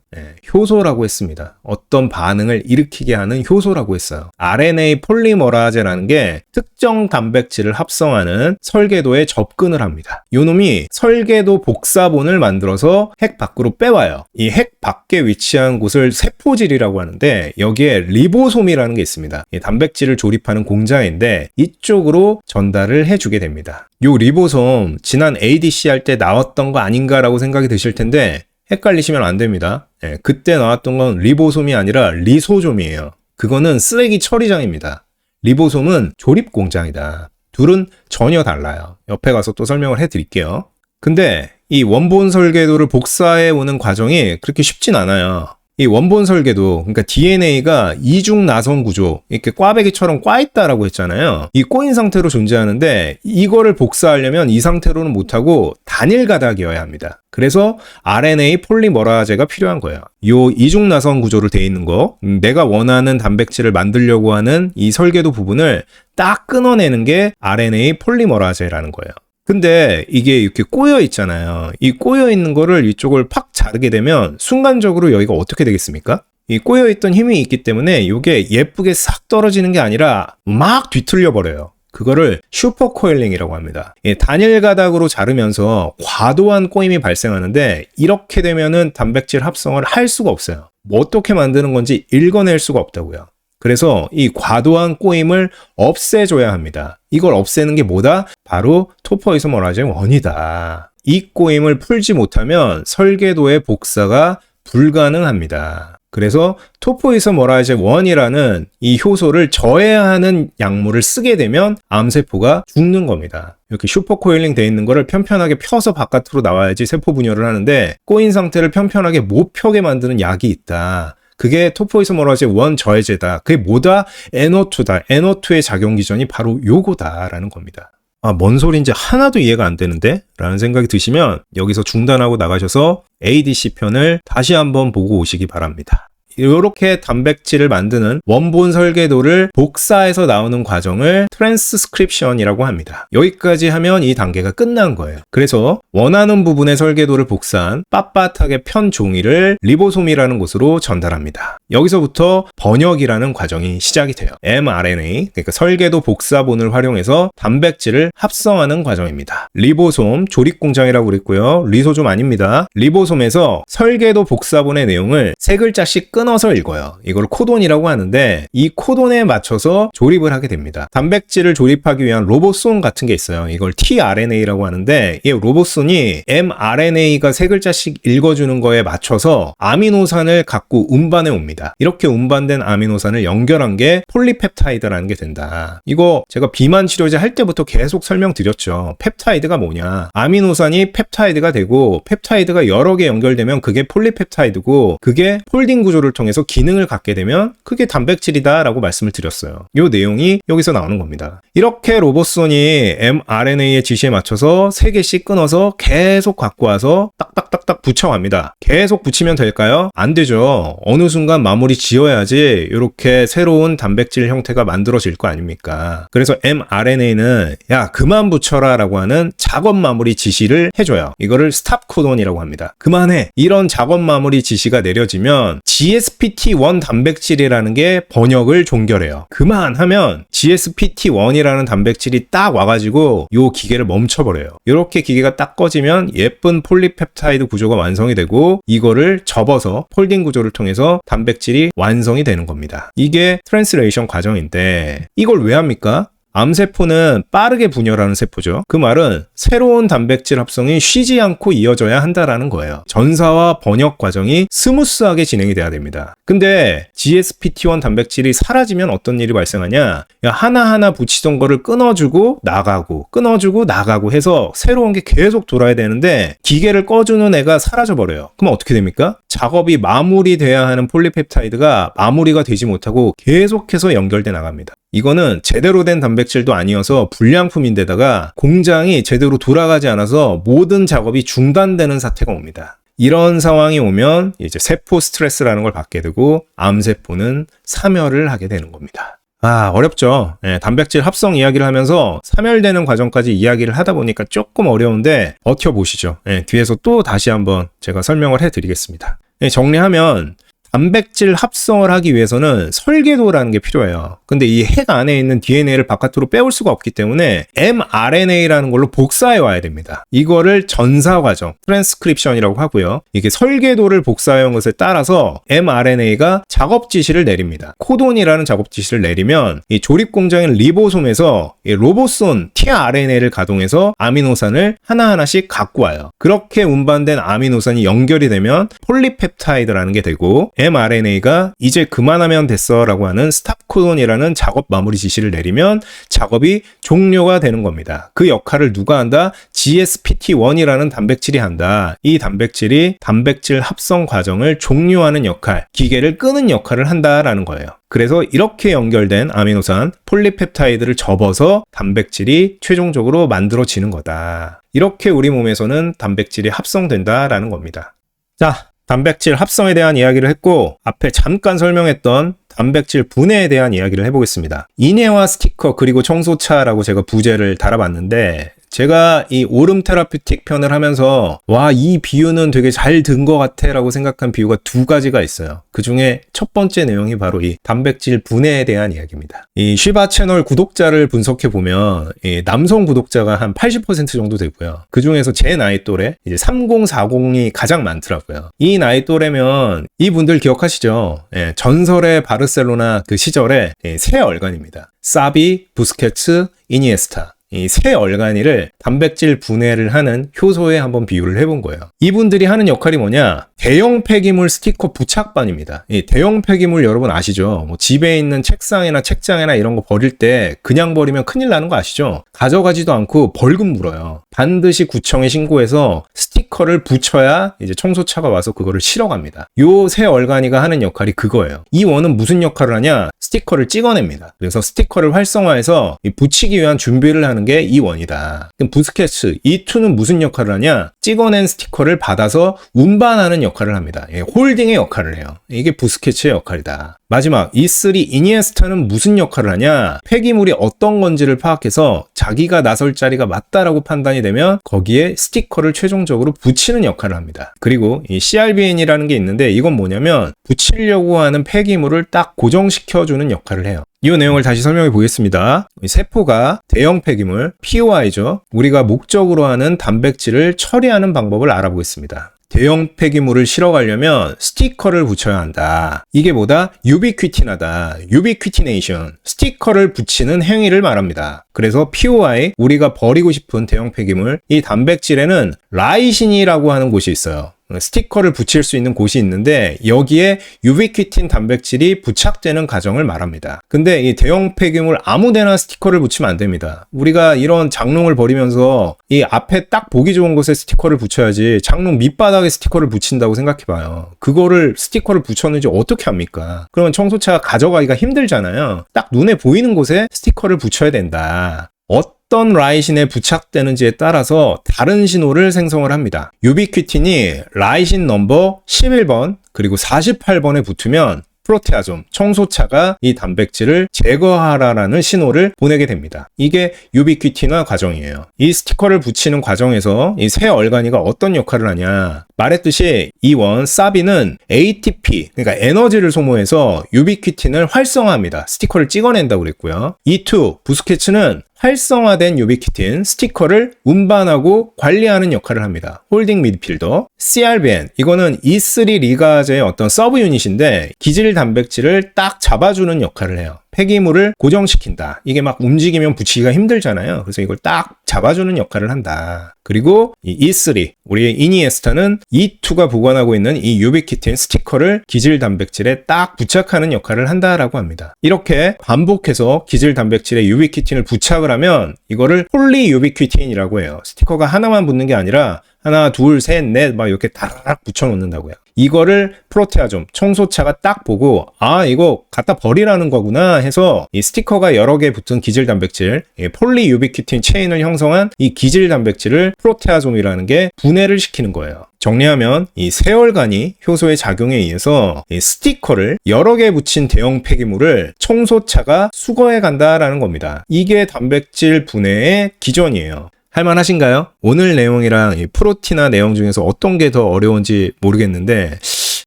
효소라고 했습니다. 어떤 반응을 일으키게 하는 효소라고 했어요. RNA 폴리머라제라는 게 특정 단백질을 합성하는 설계도에 접근을 합니다. 이 놈이 설계도 복사본을 만들어서 핵 밖으로 빼와요. 이 핵 밖에 위치한 곳을 세포질이라고 하는데 여기에 리보솜이라는 게 있습니다. 이 단백질을 조립하는 공장인데 이쪽으로 전달을 해주게 됩니다. 이 리보솜 지난 ADC 할 때 나왔던 거 아닌가라고 생각이 드실 텐데 헷갈리시면 안 됩니다. 그때 나왔던 건 리보솜이 아니라 리소솜이에요. 그거는 쓰레기 처리장입니다. 리보솜은 조립 공장이다. 둘은 전혀 달라요. 옆에 가서 또 설명을 해드릴게요. 근데 이 원본 설계도를 복사해 오는 과정이 그렇게 쉽진 않아요. 이 원본 설계도, 그러니까 DNA가 이중 나선 구조, 이렇게 꽈배기처럼 꽈있다라고 했잖아요. 이 꼬인 상태로 존재하는데 이거를 복사하려면 이 상태로는 못하고 단일 가닥이어야 합니다. 그래서 RNA 폴리머라제가 필요한 거예요. 요 이중 나선 구조로 돼 있는 거, 내가 원하는 단백질을 만들려고 하는 이 설계도 부분을 딱 끊어내는 게 RNA 폴리머라제라는 거예요. 근데 이게 이렇게 꼬여 있잖아요. 이 꼬여 있는 거를 이쪽을 팍 자르게 되면 순간적으로 여기가 어떻게 되겠습니까? 이 꼬여 있던 힘이 있기 때문에 이게 예쁘게 싹 떨어지는 게 아니라 막 뒤틀려 버려요. 그거를 슈퍼코일링이라고 합니다. 단일 가닥으로 자르면서 과도한 꼬임이 발생하는데 이렇게 되면은 단백질 합성을 할 수가 없어요. 뭐 어떻게 만드는 건지 읽어낼 수가 없다고요. 그래서 이 과도한 꼬임을 없애줘야 합니다. 이걸 없애는 게 뭐다? 바로 토포이소머라제 1이다. 이 꼬임을 풀지 못하면 설계도의 복사가 불가능합니다. 그래서 토포이소머라제 1이라는 이 효소를 저해하는 약물을 쓰게 되면 암세포가 죽는 겁니다. 이렇게 슈퍼코일링 돼 있는 거를 편편하게 펴서 바깥으로 나와야지 세포 분열을 하는데 꼬인 상태를 편편하게 못 펴게 만드는 약이 있다. 그게 토포이소머라제 1 저해제다. 그게 뭐다? NO2다. NO2의 작용 기전이 바로 요거다라는 겁니다. 뭔 소린지 하나도 이해가 안 되는데? 라는 생각이 드시면 여기서 중단하고 나가셔서 ADC 편을 다시 한번 보고 오시기 바랍니다. 이렇게 단백질을 만드는 원본 설계도를 복사해서 나오는 과정을 트랜스크립션이라고 합니다. 여기까지 하면 이 단계가 끝난 거예요. 그래서 원하는 부분의 설계도를 복사한 빳빳하게 편 종이를 리보솜이라는 곳으로 전달합니다. 여기서부터 번역이라는 과정이 시작이 돼요. mRNA, 그러니까 설계도 복사본을 활용해서 단백질을 합성하는 과정입니다. 리보솜, 조립공장이라고 그랬고요. 리소솜 아닙니다. 리보솜에서 설계도 복사본의 내용을 세 글자씩 끊어서 읽어요. 이걸 코돈이라고 하는데 이 코돈에 맞춰서 조립을 하게 됩니다. 단백질을 조립하기 위한 로보손 같은 게 있어요. 이걸 tRNA라고 하는데 이 로보손이 mRNA가 세 글자씩 읽어주는 거에 맞춰서 아미노산을 갖고 운반해 옵니다. 이렇게 운반된 아미노산을 연결한 게 폴리펩타이드라는 게 된다. 이거 제가 비만 치료제 할 때부터 계속 설명드렸죠. 펩타이드가 뭐냐? 아미노산이 펩타이드가 되고 펩타이드가 여러 개 연결되면 그게 폴리펩타이드고 그게 폴딩 구조를 통해서 기능을 갖게 되면 그게 단백질이다 라고 말씀을 드렸어요. 이 내용이 여기서 나오는 겁니다. 이렇게 로보손이 mRNA의 지시에 맞춰서 3개씩 끊어서 계속 갖고 와서 딱딱딱딱 붙여갑니다. 계속 붙이면 될까요? 안 되죠. 어느 순간 마무리 지어야지 이렇게 새로운 단백질 형태가 만들어질 거 아닙니까? 그래서 mRNA는 야 그만 붙여라 라고 하는 작업 마무리 지시를 해줘요. 이거를 스탑 코돈이라고 합니다. 그만해. 이런 작업 마무리 지시가 내려지면 GSPT1 단백질이라는 게 번역을 종결해요. 그만하면 GSPT1이라는 단백질이 딱 와가지고 요 기계를 멈춰버려요. 이렇게 기계가 딱 꺼지면 예쁜 폴리펩타이드 구조가 완성이 되고 이거를 접어서 폴딩 구조를 통해서 단백질이 완성이 되는 겁니다. 이게 트랜스레이션 과정인데 이걸 왜 합니까? 암세포는 빠르게 분열하는 세포죠. 그 말은 새로운 단백질 합성이 쉬지 않고 이어져야 한다라는 거예요. 전사와 번역 과정이 스무스하게 진행이 돼야 됩니다. 근데 GSPT1 단백질이 사라지면 어떤 일이 발생하냐? 하나하나 붙이던 거를 끊어주고 나가고 해서 새로운 게 계속 돌아야 되는데 기계를 꺼주는 애가 사라져버려요. 그럼 어떻게 됩니까? 작업이 마무리돼야 하는 폴리펩타이드가 마무리가 되지 못하고 계속해서 연결돼 나갑니다. 이거는 제대로 된 단백질도 아니어서 불량품인데다가 공장이 제대로 돌아가지 않아서 모든 작업이 중단되는 사태가 옵니다. 이런 상황이 오면 이제 세포 스트레스라는 걸 받게 되고 암세포는 사멸을 하게 되는 겁니다. 어렵죠. 단백질 합성 이야기를 하면서 사멸되는 과정까지 이야기를 하다 보니까 조금 어려운데 버텨보시죠. 뒤에서 또 다시 한번 제가 설명을 해드리겠습니다. 정리하면 단백질 합성을 하기 위해서는 설계도라는 게 필요해요. 근데 이 핵 안에 있는 DNA를 바깥으로 빼올 수가 없기 때문에 mRNA라는 걸로 복사해 와야 됩니다. 이거를 전사 과정, 트랜스크립션이라고 하고요. 이게 설계도를 복사해 온 것에 따라서 mRNA가 작업 지시를 내립니다. 코돈이라는 작업 지시를 내리면 이 조립 공장인 리보솜에서 이 로보손 tRNA를 가동해서 아미노산을 하나하나씩 갖고 와요. 그렇게 운반된 아미노산이 연결이 되면 폴리펩타이드라는 게 되고 mRNA가 이제 그만하면 됐어 라고 하는 스탑 코돈이라는 작업 마무리 지시를 내리면 작업이 종료가 되는 겁니다. 그 역할을 누가 한다? GSPT1이라는 단백질이 한다. 이 단백질이 단백질 합성 과정을 종료하는 역할, 기계를 끄는 역할을 한다라는 거예요. 그래서 이렇게 연결된 아미노산, 폴리펩타이드를 접어서 단백질이 최종적으로 만들어지는 거다. 이렇게 우리 몸에서는 단백질이 합성된다라는 겁니다. 자, 단백질 합성에 대한 이야기를 했고 앞에 잠깐 설명했던 단백질 분해에 대한 이야기를 해보겠습니다. 인해와 스티커 그리고 청소차라고 제가 부제를 달아봤는데 제가 이 오름 테라퓨틱 편을 하면서 이 비유는 되게 잘 든 것 같아 라고 생각한 비유가 2가지가 있어요. 그 중에 첫 번째 내용이 바로 이 단백질 분해에 대한 이야기입니다. 이 쉬바 채널 구독자를 분석해보면 이 남성 구독자가 한 80% 정도 되고요. 그 중에서 제 나이 또래 이제 3040이 가장 많더라고요. 이 나이 또래면 이분들 기억하시죠? 전설의 바르셀로나 그 시절에 세 얼간입니다. 사비, 부스케츠, 이니에스타. 이 세 얼간이를 단백질 분해를 하는 효소에 한번 비유를 해본 거예요. 이분들이 하는 역할이 뭐냐? 대형 폐기물 스티커 부착반입니다. 이 대형 폐기물 여러분 아시죠? 집에 있는 책상이나 책장이나 이런 거 버릴 때 그냥 버리면 큰일 나는 거 아시죠? 가져가지도 않고 벌금 물어요. 반드시 구청에 신고해서 스티커를 붙여야 이제 청소차가 와서 그거를 실어갑니다. 요 세 얼간이가 하는 역할이 그거예요. 이 원은 무슨 역할을 하냐? 스티커를 찍어냅니다. 그래서 스티커를 활성화해서 붙이기 위한 준비를 하는 하는 게 E1이다. 그럼 부스케츠 E2는 무슨 역할을 하냐? 찍어낸 스티커를 받아서 운반하는 역할을 합니다. 예, 홀딩의 역할을 해요. 이게 부스케츠의 역할이다. 마지막 E3 이니에스타는 무슨 역할을 하냐? 폐기물이 어떤 건지를 파악해서 자기가 나설 자리가 맞다라고 판단이 되면 거기에 스티커를 최종적으로 붙이는 역할을 합니다. 그리고 이 CRBN이라는 게 있는데 이건 뭐냐면 붙이려고 하는 폐기물을 딱 고정시켜주는 역할을 해요. 이 내용을 다시 설명해 보겠습니다. 세포가 대형 폐기물, POI죠. 우리가 목적으로 하는 단백질을 처리하는 방법을 알아보겠습니다. 대형 폐기물을 실어가려면 스티커를 붙여야 한다. 이게 뭐다? 유비퀴틴하다. 유비퀴티네이션. 스티커를 붙이는 행위를 말합니다. 그래서 POI, 우리가 버리고 싶은 대형 폐기물, 이 단백질에는 라이신이라고 하는 곳이 있어요. 스티커를 붙일 수 있는 곳이 있는데 여기에 유비퀴틴 단백질이 부착되는 과정을 말합니다. 근데 이 대형 폐기물 아무데나 스티커를 붙이면 안 됩니다. 우리가 이런 장롱을 버리면서 이 앞에 딱 보기 좋은 곳에 스티커를 붙여야지 장롱 밑바닥에 스티커를 붙인다고 생각해봐요. 그거를 스티커를 붙였는지 어떻게 합니까? 그러면 청소차가 가져가기가 힘들잖아요. 딱 눈에 보이는 곳에 스티커를 붙여야 된다. 어떤 라이신에 부착되는지에 따라서 다른 신호를 생성을 합니다. 유비퀴틴이 라이신 넘버 11번 그리고 48번에 붙으면 프로테아좀, 청소차가 이 단백질을 제거하라라는 신호를 보내게 됩니다. 이게 유비퀴틴화 과정이에요. 이 스티커를 붙이는 과정에서 이 새 얼간이가 어떤 역할을 하냐. 말했듯이 E1, 사비는 ATP, 그러니까 에너지를 소모해서 유비퀴틴을 활성화합니다. 스티커를 찍어낸다고 그랬고요. E2, 부스케츠는 활성화된 유비퀴틴, 스티커를 운반하고 관리하는 역할을 합니다. 홀딩 미드필더. CRBN, 이거는 E3 리가제의 어떤 서브 유닛인데 기질 단백질을 딱 잡아주는 역할을 해요. 폐기물을 고정시킨다. 이게 막 움직이면 붙이기가 힘들잖아요. 그래서 이걸 딱 잡아주는 역할을 한다. 그리고 이 E3, 우리의 이니에스타는 E2가 보관하고 있는 이 유비퀴틴 스티커를 기질 단백질에 딱 부착하는 역할을 한다라고 합니다. 이렇게 반복해서 기질 단백질에 유비퀴틴을 부착을 하면 이거를 폴리 유비퀴틴이라고 해요. 스티커가 하나만 붙는 게 아니라 하나, 둘, 셋, 넷 막 이렇게 다락 붙여 놓는다고요. 이거를 프로테아좀, 청소차가 딱 보고 아 이거 갖다 버리라는 거구나 해서 이 스티커가 여러 개 붙은 기질 단백질, 폴리 유비퀴틴 체인을 형성한 이 기질 단백질을 프로테아좀이라는 게 분해를 시키는 거예요. 정리하면 이 세월간이 효소의 작용에 의해서 이 스티커를 여러 개 붙인 대형 폐기물을 청소차가 수거해 간다라는 겁니다. 이게 단백질 분해의 기전이에요. 할만하신가요? 오늘 내용이랑 이 프로티나 내용 중에서 어떤 게 더 어려운지 모르겠는데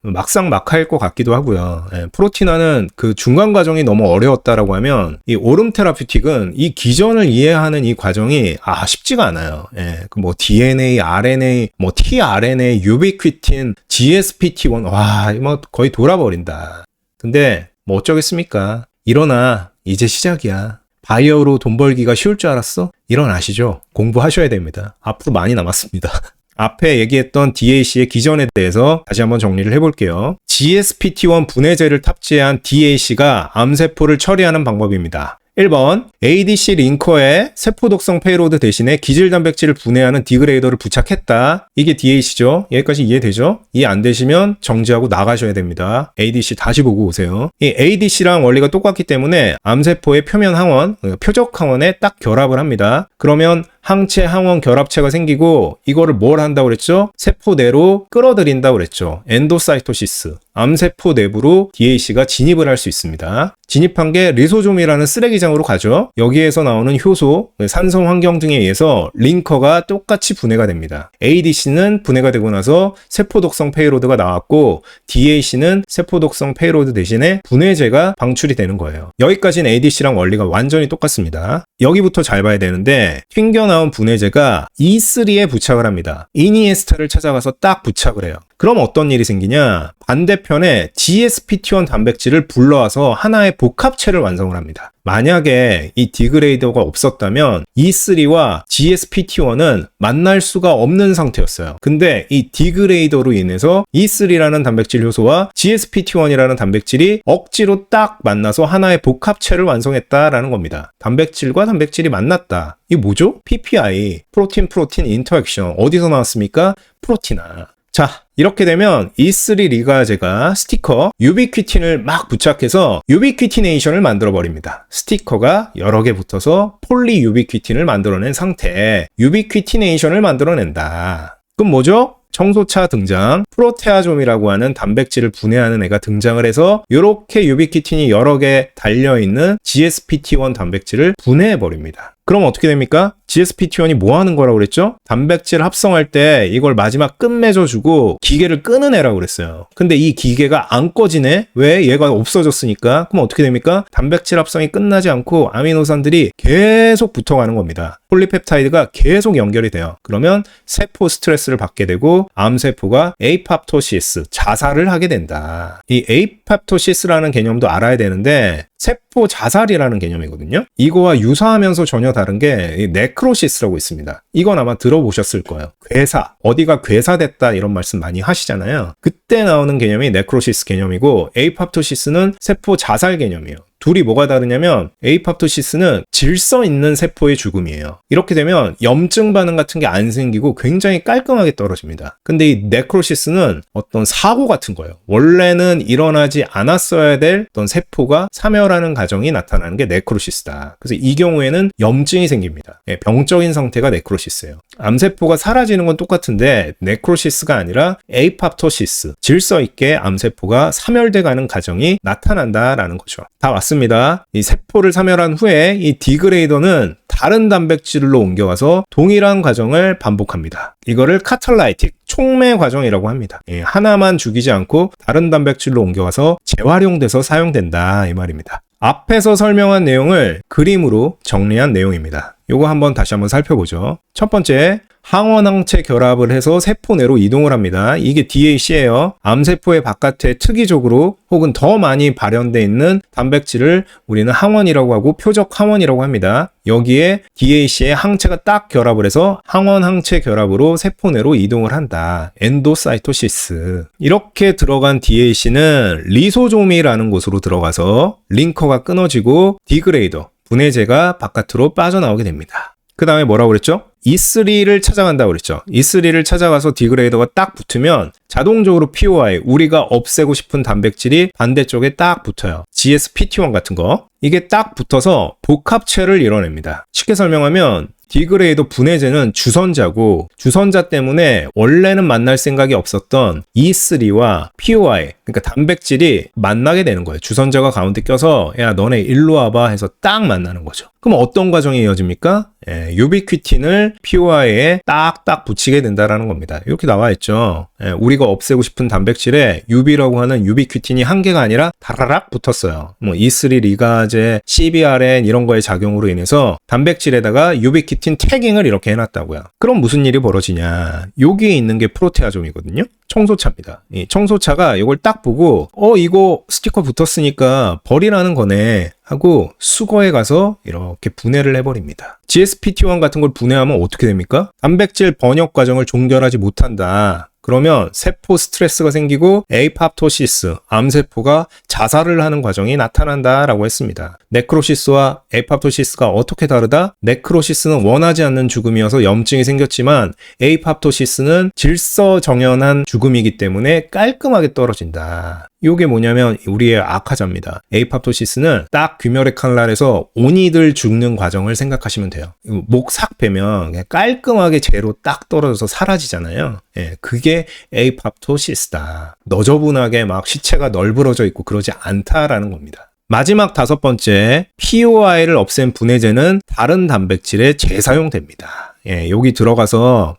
막상 막하일 것 같기도 하고요. 프로티나는 그 중간 과정이 너무 어려웠다라고 하면 이 오름 테라퓨틱은 이 기전을 이해하는 이 과정이 쉽지가 않아요. 그 뭐 DNA, RNA, 뭐 tRNA, 유비퀴틴, GSPT1 뭐 거의 돌아버린다. 근데 뭐 어쩌겠습니까? 일어나, 이제 시작이야. 바이오로 돈 벌기가 쉬울 줄 알았어? 일어나시죠. 공부하셔야 됩니다. 앞으로 많이 남았습니다. 앞에 얘기했던 DAC의 기전에 대해서 다시 한번 정리를 해볼게요. GSPT1 분해제를 탑재한 DAC가 암세포를 처리하는 방법입니다. 1번, ADC 링커에 세포독성 페이로드 대신에 기질 단백질을 분해하는 디그레이더를 부착했다. 이게 DAC죠. 여기까지 이해되죠? 이해 안 되시면 정지하고 나가셔야 됩니다. ADC 다시 보고 오세요. 이 ADC랑 원리가 똑같기 때문에 암세포의 표면 항원, 표적 항원에 딱 결합을 합니다. 그러면 항체 항원 결합체가 생기고 이거를 뭘 한다고 그랬죠? 세포 내로 끌어들인다고 그랬죠. 엔도사이토시스. 암세포 내부로 DAC가 진입을 할 수 있습니다. 진입한 게 리소좀이라는 쓰레기장으로 가죠. 여기에서 나오는 효소, 산성 환경 등에 의해서 링커가 똑같이 분해가 됩니다. ADC는 분해가 되고 나서 세포독성 페이로드가 나왔고 DAC는 세포독성 페이로드 대신에 분해제가 방출이 되는 거예요. 여기까지는 ADC랑 원리가 완전히 똑같습니다. 여기부터 잘 봐야 되는데 튕겨나온 분해제가 E3에 부착을 합니다. 이니에스타를 찾아가서 딱 부착을 해요. 그럼 어떤 일이 생기냐? 반대편에 GSPT1 단백질을 불러와서 하나의 복합체를 완성을 합니다. 만약에 이 디그레이더가 없었다면 E3와 GSPT1은 만날 수가 없는 상태였어요. 근데 이 디그레이더로 인해서 E3라는 단백질 효소와 GSPT1이라는 단백질이 억지로 딱 만나서 하나의 복합체를 완성했다라는 겁니다. 단백질과 단백질이 만났다. 이게 뭐죠? PPI, 프로틴 인터액션. 어디서 나왔습니까? 프로티나. 자, 이렇게 되면 E3 리가제가 스티커 유비퀴틴을 막 부착해서 유비퀴티네이션을 만들어 버립니다. 스티커가 여러 개 붙어서 폴리 유비퀴틴을 만들어낸 상태에 유비퀴티네이션을 만들어낸다. 그럼 뭐죠? 청소차 등장, 프로테아좀이라고 하는 단백질을 분해하는 애가 등장을 해서 이렇게 유비퀴틴이 여러 개 달려있는 GSPT1 단백질을 분해해버립니다. 그럼 어떻게 됩니까? GSPT1이 뭐 하는 거라고 그랬죠? 단백질 합성할 때 이걸 마지막 끝맺어주고 기계를 끄는 애라고 그랬어요. 근데 이 기계가 안 꺼지네? 왜? 얘가 없어졌으니까. 그럼 어떻게 됩니까? 단백질 합성이 끝나지 않고 아미노산들이 계속 붙어가는 겁니다. 폴리펩타이드가 계속 연결이 돼요. 그러면 세포 스트레스를 받게 되고 암세포가 에이팝토시스, 자살을 하게 된다. 이 에이팝토시스라는 개념도 알아야 되는데 세포 자살이라는 개념이거든요. 이거와 유사하면서 전혀 다른 게 네크로시스라고 있습니다. 이건 아마 들어보셨을 거예요. 괴사, 어디가 괴사됐다 이런 말씀 많이 하시잖아요. 그때 나오는 개념이 네크로시스 개념이고 에이팝토시스는 세포 자살 개념이에요. 둘이 뭐가 다르냐면 에이팝토시스는 질서 있는 세포의 죽음이에요. 이렇게 되면 염증 반응 같은 게 안 생기고 굉장히 깔끔하게 떨어집니다. 근데 이 네크로시스는 어떤 사고 같은 거예요. 원래는 일어나지 않았어야 될 어떤 세포가 사멸하는 과정이 나타나는 게 네크로시스다. 그래서 이 경우에는 염증이 생깁니다. 병적인 상태가 네크로시스예요. 암세포가 사라지는 건 똑같은데 네크로시스가 아니라 에이팝토시스, 질서 있게 암세포가 사멸돼 가는 과정이 나타난다라는 거죠. 다 왔습니다. 이 세포를 사멸한 후에 이 디그레이더는 다른 단백질로 옮겨가서 동일한 과정을 반복합니다. 이거를 카탈라이틱, 촉매 과정이라고 합니다. 하나만 죽이지 않고 다른 단백질로 옮겨가서 재활용돼서 사용된다 이 말입니다. 앞에서 설명한 내용을 그림으로 정리한 내용입니다. 요거 한번 다시 한번 살펴보죠. 첫 번째, 항원항체 결합을 해서 세포 내로 이동을 합니다. 이게 DAC예요. 암세포의 바깥에 특이적으로 혹은 더 많이 발현되어 있는 단백질을 우리는 항원이라고 하고 표적 항원이라고 합니다. 여기에 DAC의 항체가 딱 결합을 해서 항원항체 결합으로 세포 내로 이동을 한다. 엔도사이토시스. 이렇게 들어간 DAC는 리소조미라는 곳으로 들어가서 링커가 끊어지고 디그레이더, 분해제가 바깥으로 빠져나오게 됩니다. 그 다음에 뭐라고 그랬죠? E3를 찾아간다고 그랬죠. E3를 찾아가서 디그레이더가 딱 붙으면 자동적으로 POI, 우리가 없애고 싶은 단백질이 반대쪽에 딱 붙어요. GSPT1 같은 거. 이게 딱 붙어서 복합체를 이뤄냅니다. 쉽게 설명하면 디그레이더 분해제는 주선자고 주선자 때문에 원래는 만날 생각이 없었던 E3와 POI, 그러니까 단백질이 만나게 되는 거예요. 주선자가 가운데 껴서 야 너네 일로 와봐 해서 딱 만나는 거죠. 그럼 어떤 과정이 이어집니까? 유비퀴틴을 POI에 딱딱 붙이게 된다라는 겁니다. 이렇게 나와 있죠. 우리가 없애고 싶은 단백질에 UB라고 하는 유비퀴틴이 한 개가 아니라 다라락 붙었어요. 뭐 E3 리가제, CBRN 이런 거의 작용으로 인해서 단백질에다가 유비퀴틴 태깅을 이렇게 해놨다고요. 그럼 무슨 일이 벌어지냐? 여기에 있는 게 프로테아좀이거든요. 청소차입니다. 이 청소차가 이걸 딱 보고 이거 스티커 붙었으니까 버리라는 거네 하고 수거해 가서 이렇게 분해를 해버립니다. GSPT1 같은 걸 분해하면 어떻게 됩니까? 단백질 번역 과정을 종결하지 못한다. 그러면 세포 스트레스가 생기고 에이팝토시스, 암세포가 자살을 하는 과정이 나타난다라고 했습니다. 네크로시스와 에이팝토시스가 어떻게 다르다? 네크로시스는 원하지 않는 죽음이어서 염증이 생겼지만 에이팝토시스는 질서정연한 죽음이기 때문에 깔끔하게 떨어진다. 이게 뭐냐면 우리의 악화자입니다. 에이팝토시스는 딱 귀멸의 칼날에서 오니들 죽는 과정을 생각하시면 돼요. 목 삭 베면 그냥 깔끔하게 재로 딱 떨어져서 사라지잖아요. 그게 에이팝토시스다. 너저분하게 막 시체가 널브러져 있고 그러지 않다라는 겁니다. 마지막 다섯 번째, POI를 없앤 분해제는 다른 단백질에 재사용됩니다. 여기 들어가서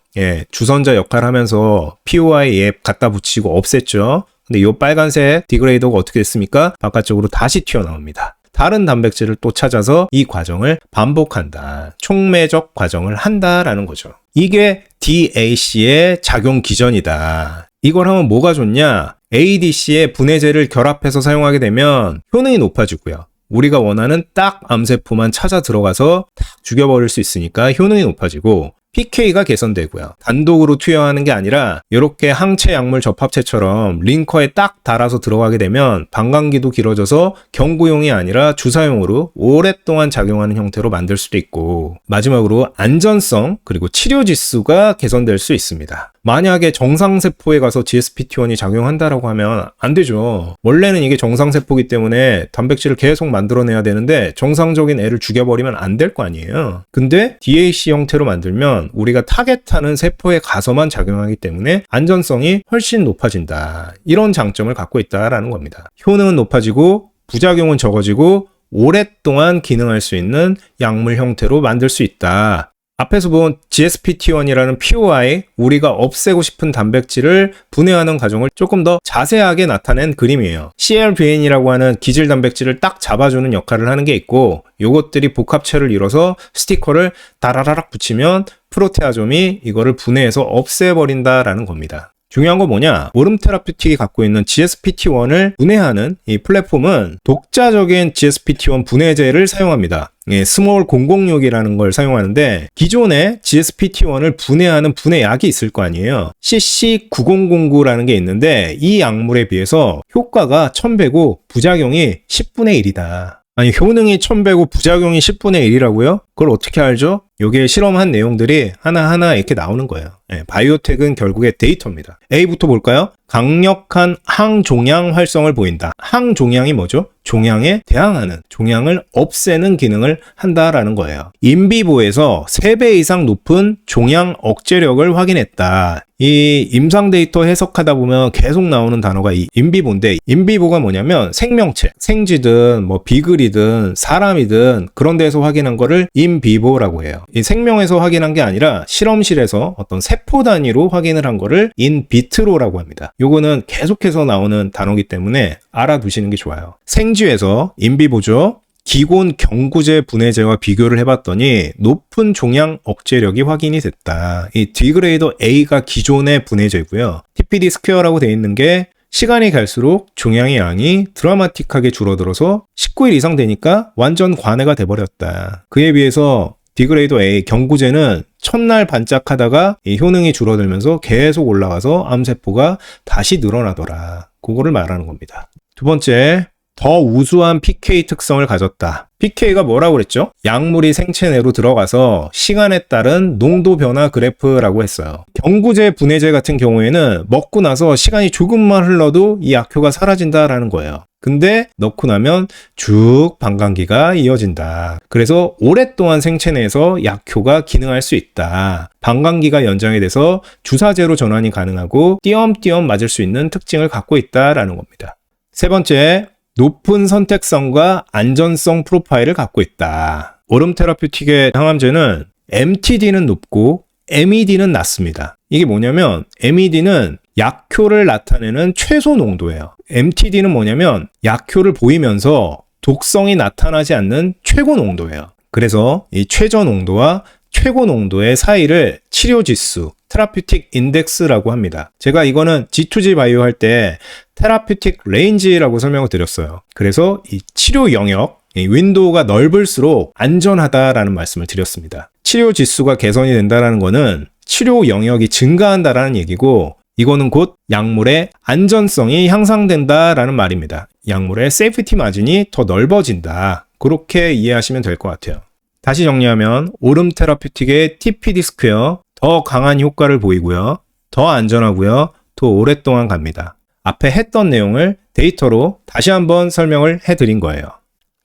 주선자 역할을 하면서 POI에 갖다 붙이고 없앴죠. 근데 이 빨간색 디그레이더가 어떻게 됐습니까? 바깥쪽으로 다시 튀어나옵니다. 다른 단백질을 또 찾아서 이 과정을 반복한다. 촉매적 과정을 한다라는 거죠. 이게 DAC의 작용 기전이다. 이걸 하면 뭐가 좋냐? ADC의 분해제를 결합해서 사용하게 되면 효능이 높아지고요. 우리가 원하는 딱 암세포만 찾아 들어가서 딱 죽여버릴 수 있으니까 효능이 높아지고 PK가 개선되고요. 단독으로 투여하는 게 아니라 이렇게 항체 약물 접합체처럼 링커에 딱 달아서 들어가게 되면 방광기도 길어져서 경구용이 아니라 주사용으로 오랫동안 작용하는 형태로 만들 수도 있고, 마지막으로 안전성 그리고 치료 지수가 개선될 수 있습니다. 만약에 정상세포에 가서 GSPT1이 작용한다라고 하면 안 되죠. 원래는 이게 정상세포이기 때문에 단백질을 계속 만들어내야 되는데 정상적인 애를 죽여버리면 안 될 거 아니에요. 근데 DAC 형태로 만들면 우리가 타겟하는 세포에 가서만 작용하기 때문에 안전성이 훨씬 높아진다. 이런 장점을 갖고 있다라는 겁니다. 효능은 높아지고 부작용은 적어지고 오랫동안 기능할 수 있는 약물 형태로 만들 수 있다. 앞에서 본 GSPT1이라는 POI, 우리가 없애고 싶은 단백질을 분해하는 과정을 조금 더 자세하게 나타낸 그림이에요. CLBN이라고 하는 기질 단백질을 딱 잡아주는 역할을 하는 게 있고, 요것들이 복합체를 이뤄서 스티커를 다라라락 붙이면 프로테아좀이 이거를 분해해서 없애버린다라는 겁니다. 중요한 건 뭐냐? 오름 테라퓨틱이 갖고 있는 GSPT1을 분해하는 이 플랫폼은 독자적인 GSPT1 분해제를 사용합니다. 스몰 006이라는 걸 사용하는데, 기존에 GSPT1을 분해하는 분해약이 있을 거 아니에요. CC9009라는 게 있는데 이 약물에 비해서 효과가 1000배고 부작용이 10분의 1이다. 아니, 효능이 1000배고 부작용이 10분의 1이라고요? 그걸 어떻게 알죠? 요게 실험한 내용들이 하나하나 이렇게 나오는 거예요. 바이오텍은 결국에 데이터입니다. A부터 볼까요? 강력한 항종양 활성을 보인다. 항종양이 뭐죠? 종양에 대항하는, 종양을 없애는 기능을 한다라는 거예요. 인비보에서 3배 이상 높은 종양 억제력을 확인했다. 이 임상 데이터 해석하다 보면 계속 나오는 단어가 이 인비보인데, 인비보가 뭐냐면 생명체, 생쥐든 뭐 비글이든 사람이든 그런 데서 확인한 거를 인비보라고 해요. 이 생명에서 확인한 게 아니라 실험실에서 어떤 세포 단위로 확인을 한 거를 인비트로라고 합니다. 요거는 계속해서 나오는 단어이기 때문에 알아두시는 게 좋아요. 생쥐에서 인비보죠. 기본 경구제 분해제와 비교를 해봤더니 높은 종양 억제력이 확인이 됐다. 이 디그레이더 A가 기존의 분해제고요. TPD 스퀘어라고 되어 있는 게 시간이 갈수록 종양의 양이 드라마틱하게 줄어들어서 19일 이상 되니까 완전 관해가 돼버렸다. 그에 비해서 디그레이더 A 경구제는 첫날 반짝하다가 이 효능이 줄어들면서 계속 올라가서 암세포가 다시 늘어나더라. 그거를 말하는 겁니다. 두 번째, 더 우수한 PK 특성을 가졌다. PK가 뭐라고 그랬죠? 약물이 생체 내로 들어가서 시간에 따른 농도 변화 그래프라고 했어요. 경구제 분해제 같은 경우에는 먹고 나서 시간이 조금만 흘러도 이 약효가 사라진다라는 거예요. 근데 넣고 나면 쭉 방광기가 이어진다. 그래서 오랫동안 생체 내에서 약효가 기능할 수 있다. 방광기가 연장이 돼서 주사제로 전환이 가능하고 띄엄띄엄 맞을 수 있는 특징을 갖고 있다라는 겁니다. 세 번째, 높은 선택성과 안전성 프로파일을 갖고 있다. 오름 테라퓨틱의 항암제는 MTD는 높고 MED는 낮습니다. 이게 뭐냐면 MED는 약효를 나타내는 최소 농도예요. MTD는 뭐냐면 약효를 보이면서 독성이 나타나지 않는 최고 농도예요. 그래서 이 최저 농도와 최고 농도의 사이를 치료 지수, 테라퓨틱 인덱스라고 합니다. 제가 이거는 G2G 바이오 할 때 테라퓨틱 레인지라고 설명을 드렸어요. 그래서 이 치료 영역, 이 윈도우가 넓을수록 안전하다라는 말씀을 드렸습니다. 치료 지수가 개선이 된다는 거는 치료 영역이 증가한다라는 얘기고, 이거는 곧 약물의 안전성이 향상된다라는 말입니다. 약물의 세이프티 마진이 더 넓어진다. 그렇게 이해하시면 될 것 같아요. 다시 정리하면 오름 테라퓨틱의 TPD 스퀘어 더 강한 효과를 보이고요. 더 안전하고요. 더 오랫동안 갑니다. 앞에 했던 내용을 데이터로 다시 한번 설명을 해드린 거예요.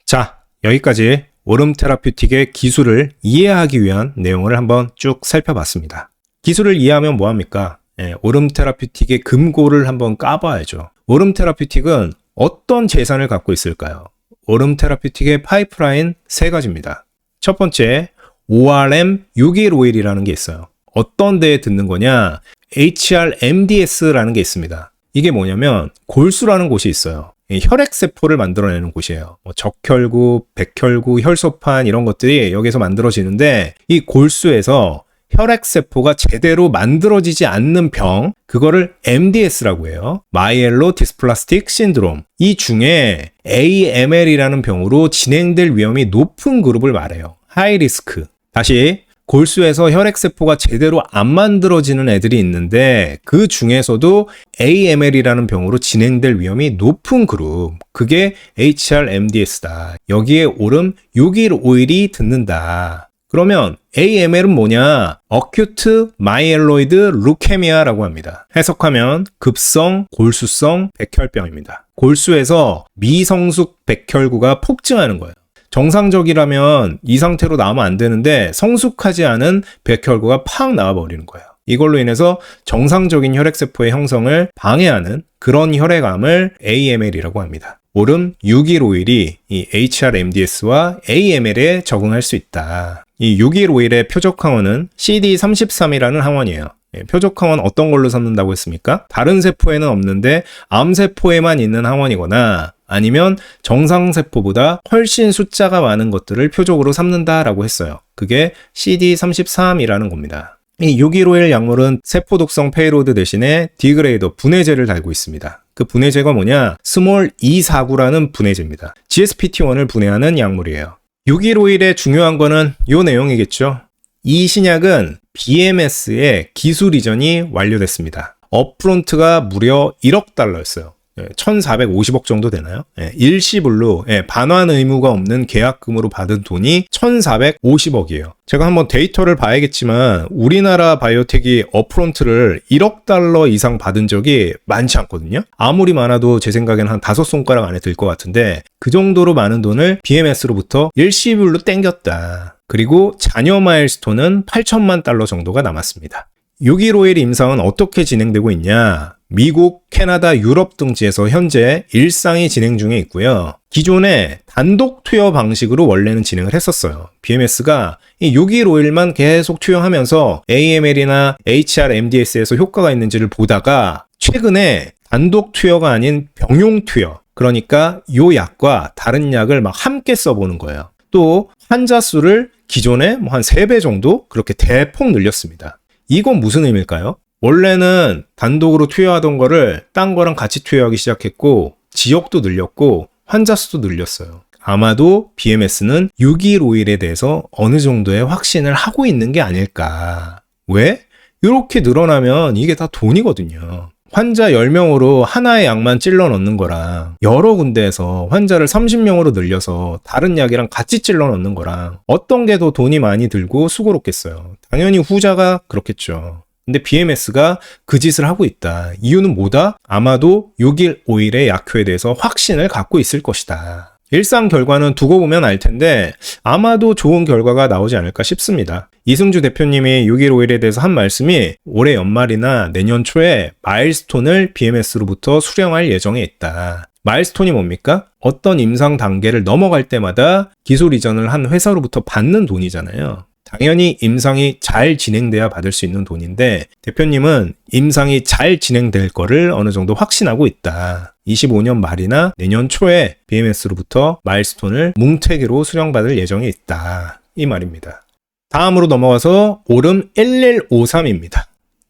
자, 여기까지 오름 테라퓨틱의 기술을 이해하기 위한 내용을 한번 쭉 살펴봤습니다. 기술을 이해하면 뭐합니까? 오름 테라퓨틱의 금고를 한번 까봐야죠. 오름 테라퓨틱은 어떤 재산을 갖고 있을까요? 오름 테라퓨틱의 파이프라인 3가지입니다. 첫 번째, ORM 615일이라는 게 있어요. 어떤 데에 듣는 거냐? HRMDS라는 게 있습니다. 이게 뭐냐면 골수라는 곳이 있어요. 혈액세포를 만들어내는 곳이에요. 적혈구, 백혈구, 혈소판 이런 것들이 여기서 만들어지는데, 이 골수에서 혈액세포가 제대로 만들어지지 않는 병, 그거를 MDS라고 해요. 마이엘로 디스플라스틱 신드롬. 이 중에 AML이라는 병으로 진행될 위험이 높은 그룹을 말해요. 하이 리스크. 다시 골수에서 혈액세포가 제대로 안 만들어지는 애들이 있는데 그 중에서도 AML이라는 병으로 진행될 위험이 높은 그룹, 그게 HRMDS다. 여기에 오름 615일이 듣는다. 그러면 AML은 뭐냐? Acute Myeloid Leukemia라고 합니다. 해석하면 급성 골수성 백혈병입니다. 골수에서 미성숙 백혈구가 폭증하는 거예요. 정상적이라면 이 상태로 나오면 안 되는데 성숙하지 않은 백혈구가 팍 나와버리는 거예요. 이걸로 인해서 정상적인 혈액세포의 형성을 방해하는 그런 혈액암을 AML이라고 합니다. 오름 615일이 이 HRMDS와 AML에 적응할 수 있다. 이 615일의 표적항원은 CD33이라는 항원이에요. 표적항원 어떤 걸로 삼는다고 했습니까? 다른 세포에는 없는데 암세포에만 있는 항원이거나 아니면 정상세포보다 훨씬 숫자가 많은 것들을 표적으로 삼는다라고 했어요. 그게 CD33이라는 겁니다. 이 615일 약물은 세포독성 페이로드 대신에 디그레이더 분해제를 달고 있습니다. 그 분해제가 뭐냐? 스몰 E49라는 분해제입니다. GSPT1을 분해하는 약물이에요. 615일의 중요한 거는 요 내용이겠죠. 이 신약은 BMS의 기술 이전이 완료됐습니다. 업프론트가 무려 1억 달러였어요. 1,450억 정도 되나요? 일시불로 반환 의무가 없는 계약금으로 받은 돈이 1,450억이에요. 제가 한번 데이터를 봐야겠지만 우리나라 바이오텍이 업프론트를 1억 달러 이상 받은 적이 많지 않거든요. 아무리 많아도 제 생각에는 한 5손가락 안에 들 것 같은데 그 정도로 많은 돈을 BMS로부터 일시불로 땡겼다. 그리고 잔여 마일스톤은 8천만 달러 정도가 남았습니다. 615일 임상은 어떻게 진행되고 있냐? 미국, 캐나다, 유럽 등지에서 현재 일상이 진행 중에 있고요. 기존에 단독 투여 방식으로 원래는 진행을 했었어요. BMS가 이 615일만 계속 투여하면서 AML이나 HRMDS에서 효과가 있는지를 보다가 최근에 단독 투여가 아닌 병용 투여, 그러니까 요 약과 다른 약을 막 함께 써보는 거예요. 또 환자 수를 기존에 한 3배 정도 그렇게 대폭 늘렸습니다. 이건 무슨 의미일까요? 원래는 단독으로 투여하던 거를 딴 거랑 같이 투여하기 시작했고 지역도 늘렸고 환자 수도 늘렸어요. 아마도 BMS는 615일에 대해서 어느 정도의 확신을 하고 있는 게 아닐까. 왜? 이렇게 늘어나면 이게 다 돈이거든요. 환자 10명으로 하나의 약만 찔러 넣는 거랑 여러 군데에서 환자를 30명으로 늘려서 다른 약이랑 같이 찔러 넣는 거랑 어떤 게 더 돈이 많이 들고 수고롭겠어요. 당연히 후자가 그렇겠죠. 근데 BMS가 그 짓을 하고 있다. 이유는 뭐다? 아마도 615일의 약효에 대해서 확신을 갖고 있을 것이다. 일상 결과는 두고 보면 알 텐데 아마도 좋은 결과가 나오지 않을까 싶습니다. 이승주 대표님이 615일에 대해서 한 말씀이 올해 연말이나 내년 초에 마일스톤을 BMS로부터 수령할 예정에 있다. 마일스톤이 뭡니까? 어떤 임상 단계를 넘어갈 때마다 기술 이전을 한 회사로부터 받는 돈이잖아요. 당연히 임상이 잘 진행돼야 받을 수 있는 돈인데 대표님은 임상이 잘 진행될 거를 어느 정도 확신하고 있다. 25년 말이나 내년 초에 BMS로부터 마일스톤을 뭉태기로 수령받을 예정이 있다. 이 말입니다. 다음으로 넘어가서 오름 1153입니다.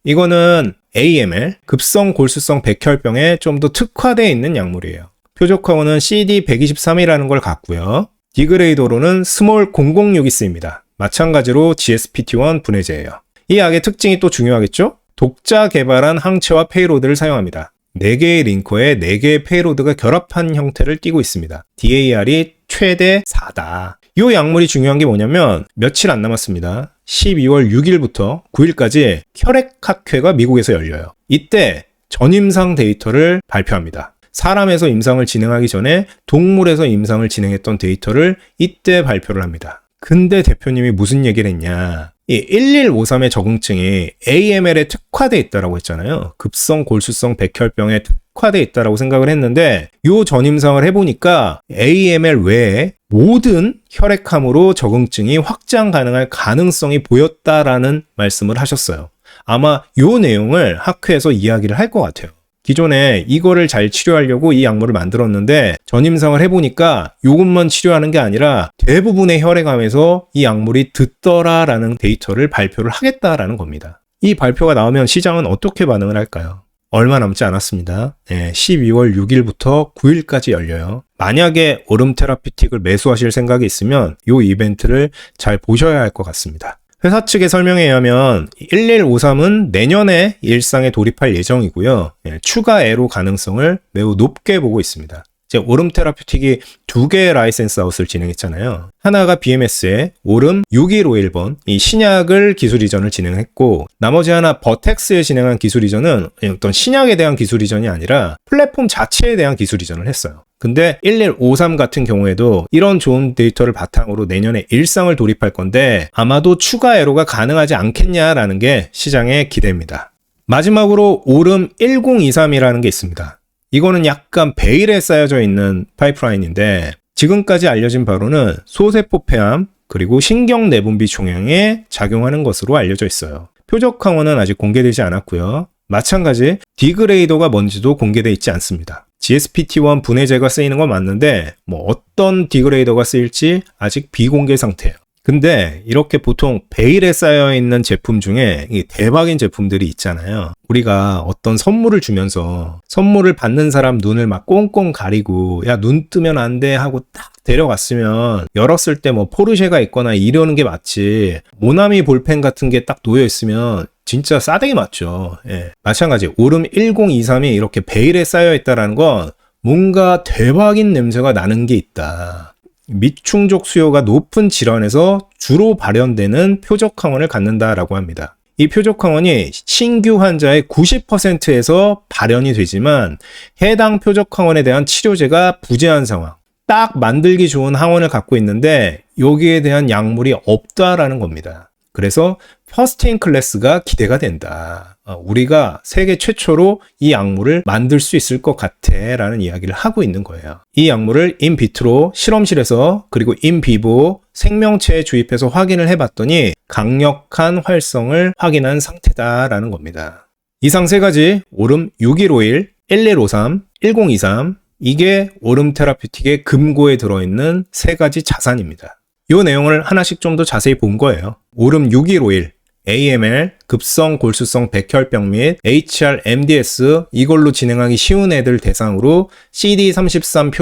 이거는 AML, 급성 골수성 백혈병에 좀 더 특화되어 있는 약물이에요. 표적항원은 CD123이라는 걸 갖고요. 디그레이더로는 스몰 006이 쓰입니다. 마찬가지로 GSPT1 분해제예요. 이 약의 특징이 또 중요하겠죠? 독자 개발한 항체와 페이로드를 사용합니다. 4개의 링커에 4개의 페이로드가 결합한 형태를 띠고 있습니다. DAR이 최대 4다. 이 약물이 중요한 게 뭐냐면 며칠 안 남았습니다. 12월 6일부터 9일까지 혈액학회가 미국에서 열려요. 이때 전임상 데이터를 발표합니다. 사람에서 임상을 진행하기 전에 동물에서 임상을 진행했던 데이터를 이때 발표를 합니다. 근데 대표님이 무슨 얘기를 했냐. 이 1153의 적응증이 AML에 특화되어 있다고 했잖아요. 급성 골수성 백혈병에 특화되어 있다고 생각을 했는데 이 전임상을 해보니까 AML 외에 모든 혈액암으로 적응증이 확장 가능할 가능성이 보였다라는 말씀을 하셨어요. 아마 이 내용을 학회에서 이야기를 할 것 같아요. 기존에 이거를 잘 치료하려고 이 약물을 만들었는데 전임상을 해보니까 이것만 치료하는 게 아니라 대부분의 혈액암에서 이 약물이 듣더라라는 데이터를 발표를 하겠다라는 겁니다. 이 발표가 나오면 시장은 어떻게 반응을 할까요? 얼마 남지 않았습니다. 12월 6일부터 9일까지 열려요. 만약에 오름 테라피틱을 매수하실 생각이 있으면 이 이벤트를 잘 보셔야 할 것 같습니다. 회사 측의 설명에 의하면 1153은 내년에 일상에 돌입할 예정이고요. 추가 애로 가능성을 매우 높게 보고 있습니다. 오름 테라퓨틱이 2개의 라이센스 아웃을 진행했잖아요. 하나가 BMS의 오름 6151번 이 신약을 기술 이전을 진행했고, 나머지 하나 버텍스에 진행한 기술 이전은 어떤 신약에 대한 기술 이전이 아니라 플랫폼 자체에 대한 기술 이전을 했어요. 근데 1153 같은 경우에도 이런 좋은 데이터를 바탕으로 내년에 일상을 돌입할 건데 아마도 추가 애로가 가능하지 않겠냐라는 게 시장의 기대입니다. 마지막으로 오름 1023이라는 게 있습니다. 이거는 약간 베일에 쌓여져 있는 파이프라인인데 지금까지 알려진 바로는 소세포 폐암 그리고 신경 내분비 종양에 작용하는 것으로 알려져 있어요. 표적 항원은 아직 공개되지 않았고요. 마찬가지 디그레이더가 뭔지도 공개되어 있지 않습니다. GSPT1 분해제가 쓰이는 건 맞는데 어떤 디그레이더가 쓰일지 아직 비공개 상태예요. 근데 이렇게 보통 베일에 쌓여있는 제품 중에 대박인 제품들이 있잖아요. 우리가 어떤 선물을 주면서 선물을 받는 사람 눈을 막 꽁꽁 가리고 야, 눈 뜨면 안 돼 하고 딱 데려갔으면 열었을 때 포르쉐가 있거나 이러는 게 맞지, 모나미 볼펜 같은 게 딱 놓여있으면 진짜 싸대기 맞죠. 마찬가지 오름 1023이 이렇게 베일에 쌓여있다는 건 뭔가 대박인 냄새가 나는 게 있다. 미충족 수요가 높은 질환에서 주로 발현되는 표적 항원을 갖는다라고 합니다. 이 표적 항원이 신규 환자의 90%에서 발현이 되지만 해당 표적 항원에 대한 치료제가 부재한 상황, 딱 만들기 좋은 항원을 갖고 있는데 여기에 대한 약물이 없다라는 겁니다. 그래서 퍼스트 인 클래스가 기대가 된다. 우리가 세계 최초로 이 약물을 만들 수 있을 것 같아 라는 이야기를 하고 있는 거예요. 이 약물을 인비트로 실험실에서 그리고 인비보 생명체에 주입해서 확인을 해봤더니 강력한 활성을 확인한 상태다라는 겁니다. 이상 세 가지 오름 6151, 1153, 1023 이게 오름 테라퓨틱의 금고에 들어있는 세 가지 자산입니다. 이 내용을 하나씩 좀 더 자세히 본 거예요. 오름 6151, AML, 급성 골수성 백혈병 및 HR, MDS 이걸로 진행하기 쉬운 애들 대상으로 CD33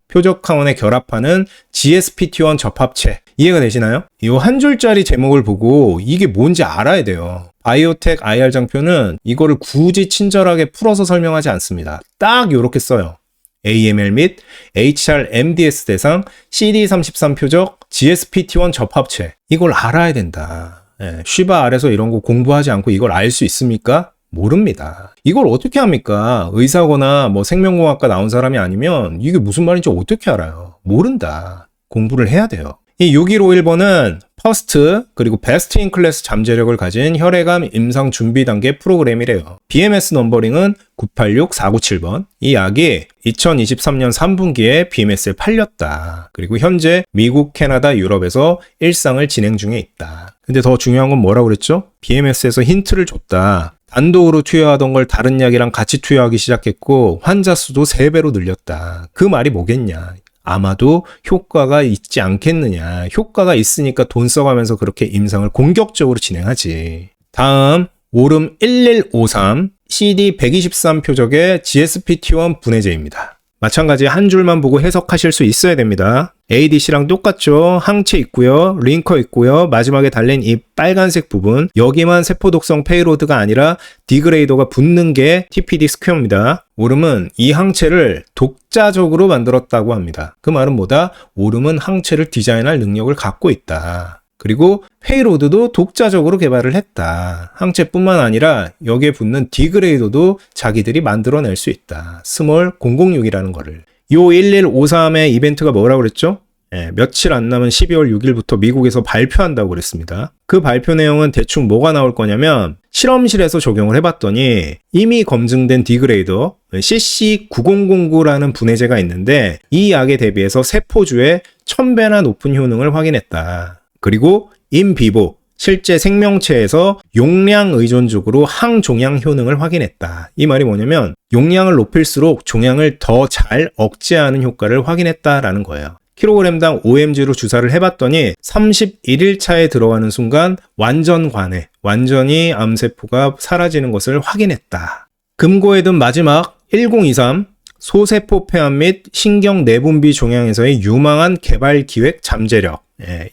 표적 항원에 결합하는 GSPT1 접합체 이해가 되시나요? 이 한 줄짜리 제목을 보고 이게 뭔지 알아야 돼요. 바이오텍 IR 장표는 이거를 굳이 친절하게 풀어서 설명하지 않습니다. 딱 이렇게 써요. AML 및 HR, MDS 대상 CD33 표적 GSPT1 접합체 이걸 알아야 된다. 쉬바 아래서 이런 거 공부하지 않고 이걸 알 수 있습니까? 모릅니다. 이걸 어떻게 합니까? 의사거나 생명공학과 나온 사람이 아니면 이게 무슨 말인지 어떻게 알아요? 모른다. 공부를 해야 돼요. 이 6151번은 퍼스트 그리고 베스트 인 클래스 잠재력을 가진 혈액암 임상 준비 단계 프로그램이래요. BMS 넘버링은 986497번. 이 약이 2023년 3분기에 BMS에 팔렸다. 그리고 현재 미국, 캐나다, 유럽에서 일상을 진행 중에 있다. 근데 더 중요한 건 뭐라고 그랬죠? BMS에서 힌트를 줬다. 단독으로 투여하던 걸 다른 약이랑 같이 투여하기 시작했고 환자 수도 3배로 늘렸다. 그 말이 뭐겠냐? 아마도 효과가 있지 않겠느냐. 효과가 있으니까 돈 써가면서 그렇게 임상을 공격적으로 진행하지. 다음 오름 1153 CD123 표적의 GSPT1 분해제입니다. 마찬가지 한 줄만 보고 해석하실 수 있어야 됩니다. ADC랑 똑같죠. 항체 있고요. 링커 있고요. 마지막에 달린 이 빨간색 부분 여기만 세포독성 페이로드가 아니라 디그레이더가 붙는 게 TPD 스퀘어입니다. 오름은 이 항체를 독자적으로 만들었다고 합니다. 그 말은 뭐다? 오름은 항체를 디자인할 능력을 갖고 있다. 그리고 페이로드도 독자적으로 개발을 했다. 항체뿐만 아니라 여기에 붙는 디그레이더도 자기들이 만들어낼 수 있다. 스몰 006이라는 거를. 요 1153의 이벤트가 뭐라고 그랬죠? 며칠 안 남은 12월 6일부터 미국에서 발표한다고 그랬습니다. 그 발표 내용은 대충 뭐가 나올 거냐면 실험실에서 적용을 해봤더니 이미 검증된 디그레이더 CC9009라는 분해제가 있는데 이 약에 대비해서 세포주의 1000배나 높은 효능을 확인했다. 그리고 인비보 실제 생명체에서 용량 의존적으로 항종양 효능을 확인했다. 이 말이 뭐냐면 용량을 높일수록 종양을 더 잘 억제하는 효과를 확인했다라는 거예요. 킬로그램당 5mg로 주사를 해봤더니 31일차에 들어가는 순간 완전 관해, 완전히 암세포가 사라지는 것을 확인했다. 금고에 든 마지막 1023 소세포 폐암 및 신경 내분비 종양에서의 유망한 개발 기획 잠재력.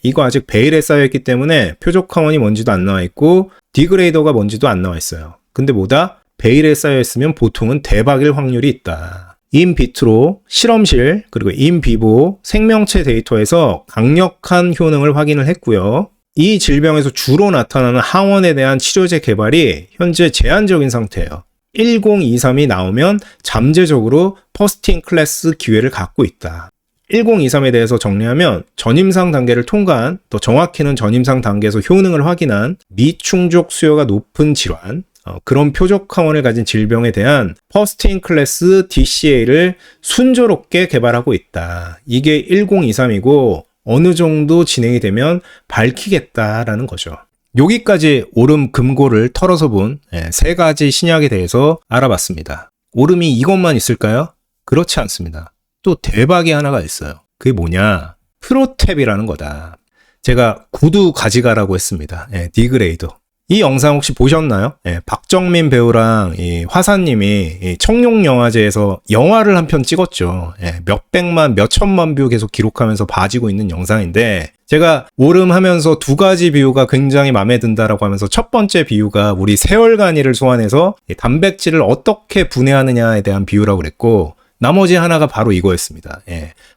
이거 아직 베일에 쌓여있기 때문에 표적화원이 뭔지도 안 나와 있고 디그레이더가 뭔지도 안 나와 있어요. 근데 뭐다? 베일에 쌓여있으면 보통은 대박일 확률이 있다. 인비트로, 실험실, 그리고 인비보, 생명체 데이터에서 강력한 효능을 확인을 했고요. 이 질병에서 주로 나타나는 항원에 대한 치료제 개발이 현재 제한적인 상태예요. 1023이 나오면 잠재적으로 퍼스트 인 클래스 기회를 갖고 있다. 1023에 대해서 정리하면 전임상 단계를 통과한, 더 정확히는 전임상 단계에서 효능을 확인한 미충족 수요가 높은 질환, 그런 표적 항원을 가진 질병에 대한 퍼스트 인 클래스 DCA를 순조롭게 개발하고 있다. 이게 1023이고 어느 정도 진행이 되면 밝히겠다라는 거죠. 여기까지 오름 금고를 털어서 본 세 가지 신약에 대해서 알아봤습니다. 오름이 이것만 있을까요? 그렇지 않습니다. 또 대박이 하나가 있어요. 그게 뭐냐? 프로탭이라는 거다. 제가 구두 가져가라고 했습니다. 디그레이더. 이 영상 혹시 보셨나요? 박정민 배우랑 이 화사님이 이 청룡영화제에서 영화를 한 편 찍었죠. 몇백만, 몇천만 뷰 계속 기록하면서 봐지고 있는 영상인데 제가 오름하면서 두 가지 비유가 굉장히 마음에 든다라고 하면서 첫 번째 비유가 우리 세월간이를 소환해서 단백질을 어떻게 분해하느냐에 대한 비유라고 그랬고 나머지 하나가 바로 이거였습니다.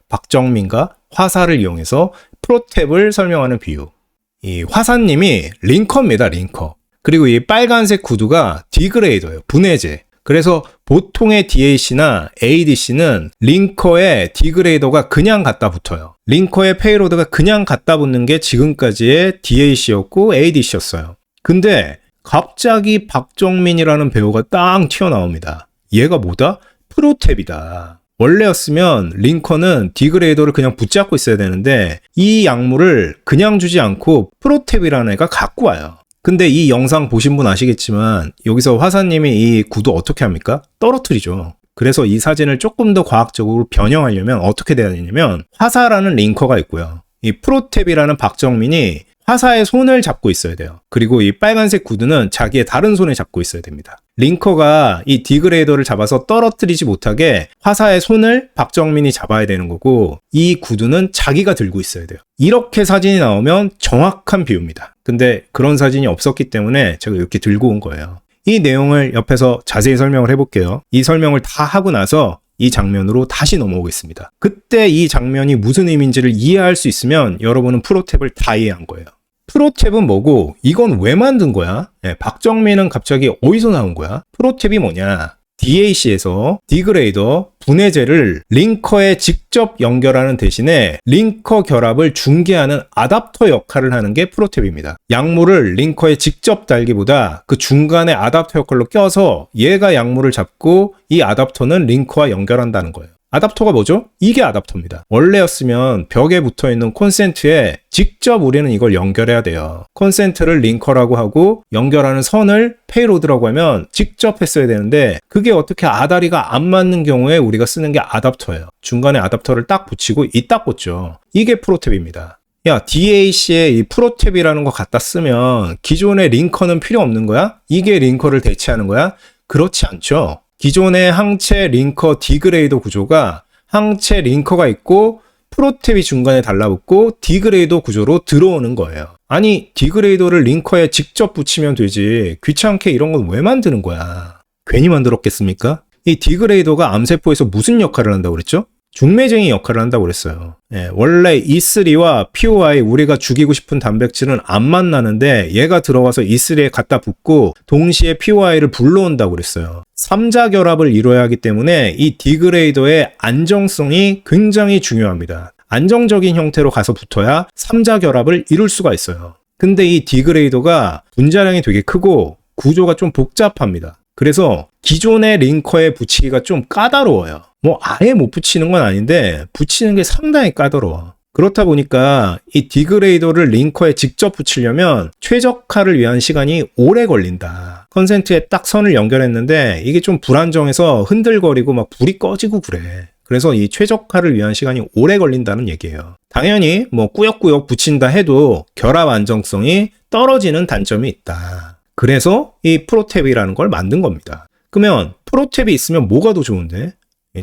박정민과 화사를 이용해서 프로탭을 설명하는 비유. 이 화사님이 링커입니다. 링커. 그리고 이 빨간색 구두가 디그레이더예요. 분해제. 그래서 보통의 DAC나 ADC는 링커에 디그레이더가 그냥 갖다 붙어요. 링커에 페이로드가 그냥 갖다 붙는 게 지금까지의 DAC였고 ADC였어요. 근데 갑자기 박정민이라는 배우가 딱 튀어나옵니다. 얘가 뭐다? 프로탭이다. 원래였으면 링커는 디그레이더를 그냥 붙잡고 있어야 되는데 이 약물을 그냥 주지 않고 프로탭이라는 애가 갖고 와요. 근데 이 영상 보신 분 아시겠지만 여기서 화사님이 이 구두 어떻게 합니까? 떨어뜨리죠. 그래서 이 사진을 조금 더 과학적으로 변형하려면 어떻게 돼야 되냐면 화사라는 링커가 있고요. 이 프로탭이라는 박정민이 화사의 손을 잡고 있어야 돼요. 그리고 이 빨간색 구두는 자기의 다른 손을 잡고 있어야 됩니다. 링커가 이 디그레이더를 잡아서 떨어뜨리지 못하게 화사의 손을 박정민이 잡아야 되는 거고 이 구두는 자기가 들고 있어야 돼요. 이렇게 사진이 나오면 정확한 비유입니다. 근데 그런 사진이 없었기 때문에 제가 이렇게 들고 온 거예요. 이 내용을 옆에서 자세히 설명을 해볼게요. 이 설명을 다 하고 나서 이 장면으로 다시 넘어오겠습니다. 그때 이 장면이 무슨 의미인지를 이해할 수 있으면 여러분은 프로탭을 다 이해한 거예요. 프로탭은 뭐고 이건 왜 만든 거야? 박정민은 갑자기 어디서 나온 거야? 프로탭이 뭐냐? DAC에서 디그레이더 분해제를 링커에 직접 연결하는 대신에 링커 결합을 중개하는 아답터 역할을 하는 게 프로탭입니다. 약물을 링커에 직접 달기보다 그 중간에 아답터 역할로 껴서 얘가 약물을 잡고 이 아답터는 링커와 연결한다는 거예요. 아답터가 뭐죠? 이게 아답터입니다. 원래였으면 벽에 붙어있는 콘센트에 직접 우리는 이걸 연결해야 돼요. 콘센트를 링커라고 하고 연결하는 선을 페이로드라고 하면 직접 했어야 되는데 그게 어떻게 아다리가 안 맞는 경우에 우리가 쓰는 게 아답터예요. 중간에 아답터를 딱 붙이고 이 딱 꽂죠. 이게 프로탭입니다. 야, DAC에 이 프로탭이라는 거 갖다 쓰면 기존의 링커는 필요 없는 거야? 이게 링커를 대체하는 거야? 그렇지 않죠. 기존의 항체 링커 디그레이더 구조가 항체 링커가 있고 프로탭이 중간에 달라붙고 디그레이더 구조로 들어오는 거예요. 아니 디그레이더를 링커에 직접 붙이면 되지 귀찮게 이런 건 왜 만드는 거야? 괜히 만들었겠습니까? 이 디그레이더가 암세포에서 무슨 역할을 한다고 그랬죠? 중매쟁이 역할을 한다고 그랬어요. 원래 E3와 POI 우리가 죽이고 싶은 단백질은 안 만나는데 얘가 들어와서 E3에 갖다 붙고 동시에 POI를 불러온다고 그랬어요. 3자 결합을 이루어야 하기 때문에 이 디그레이더의 안정성이 굉장히 중요합니다. 안정적인 형태로 가서 붙어야 3자 결합을 이룰 수가 있어요. 근데 이 디그레이더가 분자량이 되게 크고 구조가 좀 복잡합니다. 그래서 기존의 링커에 붙이기가 좀 까다로워요. 뭐 아예 못 붙이는 건 아닌데 붙이는 게 상당히 까다로워. 그렇다 보니까 이 디그레이더를 링커에 직접 붙이려면 최적화를 위한 시간이 오래 걸린다. 컨센트에 딱 선을 연결했는데 이게 좀 불안정해서 흔들거리고 막 불이 꺼지고 그래. 그래서 이 최적화를 위한 시간이 오래 걸린다는 얘기예요. 당연히 뭐 꾸역꾸역 붙인다 해도 결합 안정성이 떨어지는 단점이 있다. 그래서 이 프로탭이라는 걸 만든 겁니다. 그러면 프로탭이 있으면 뭐가 더 좋은데?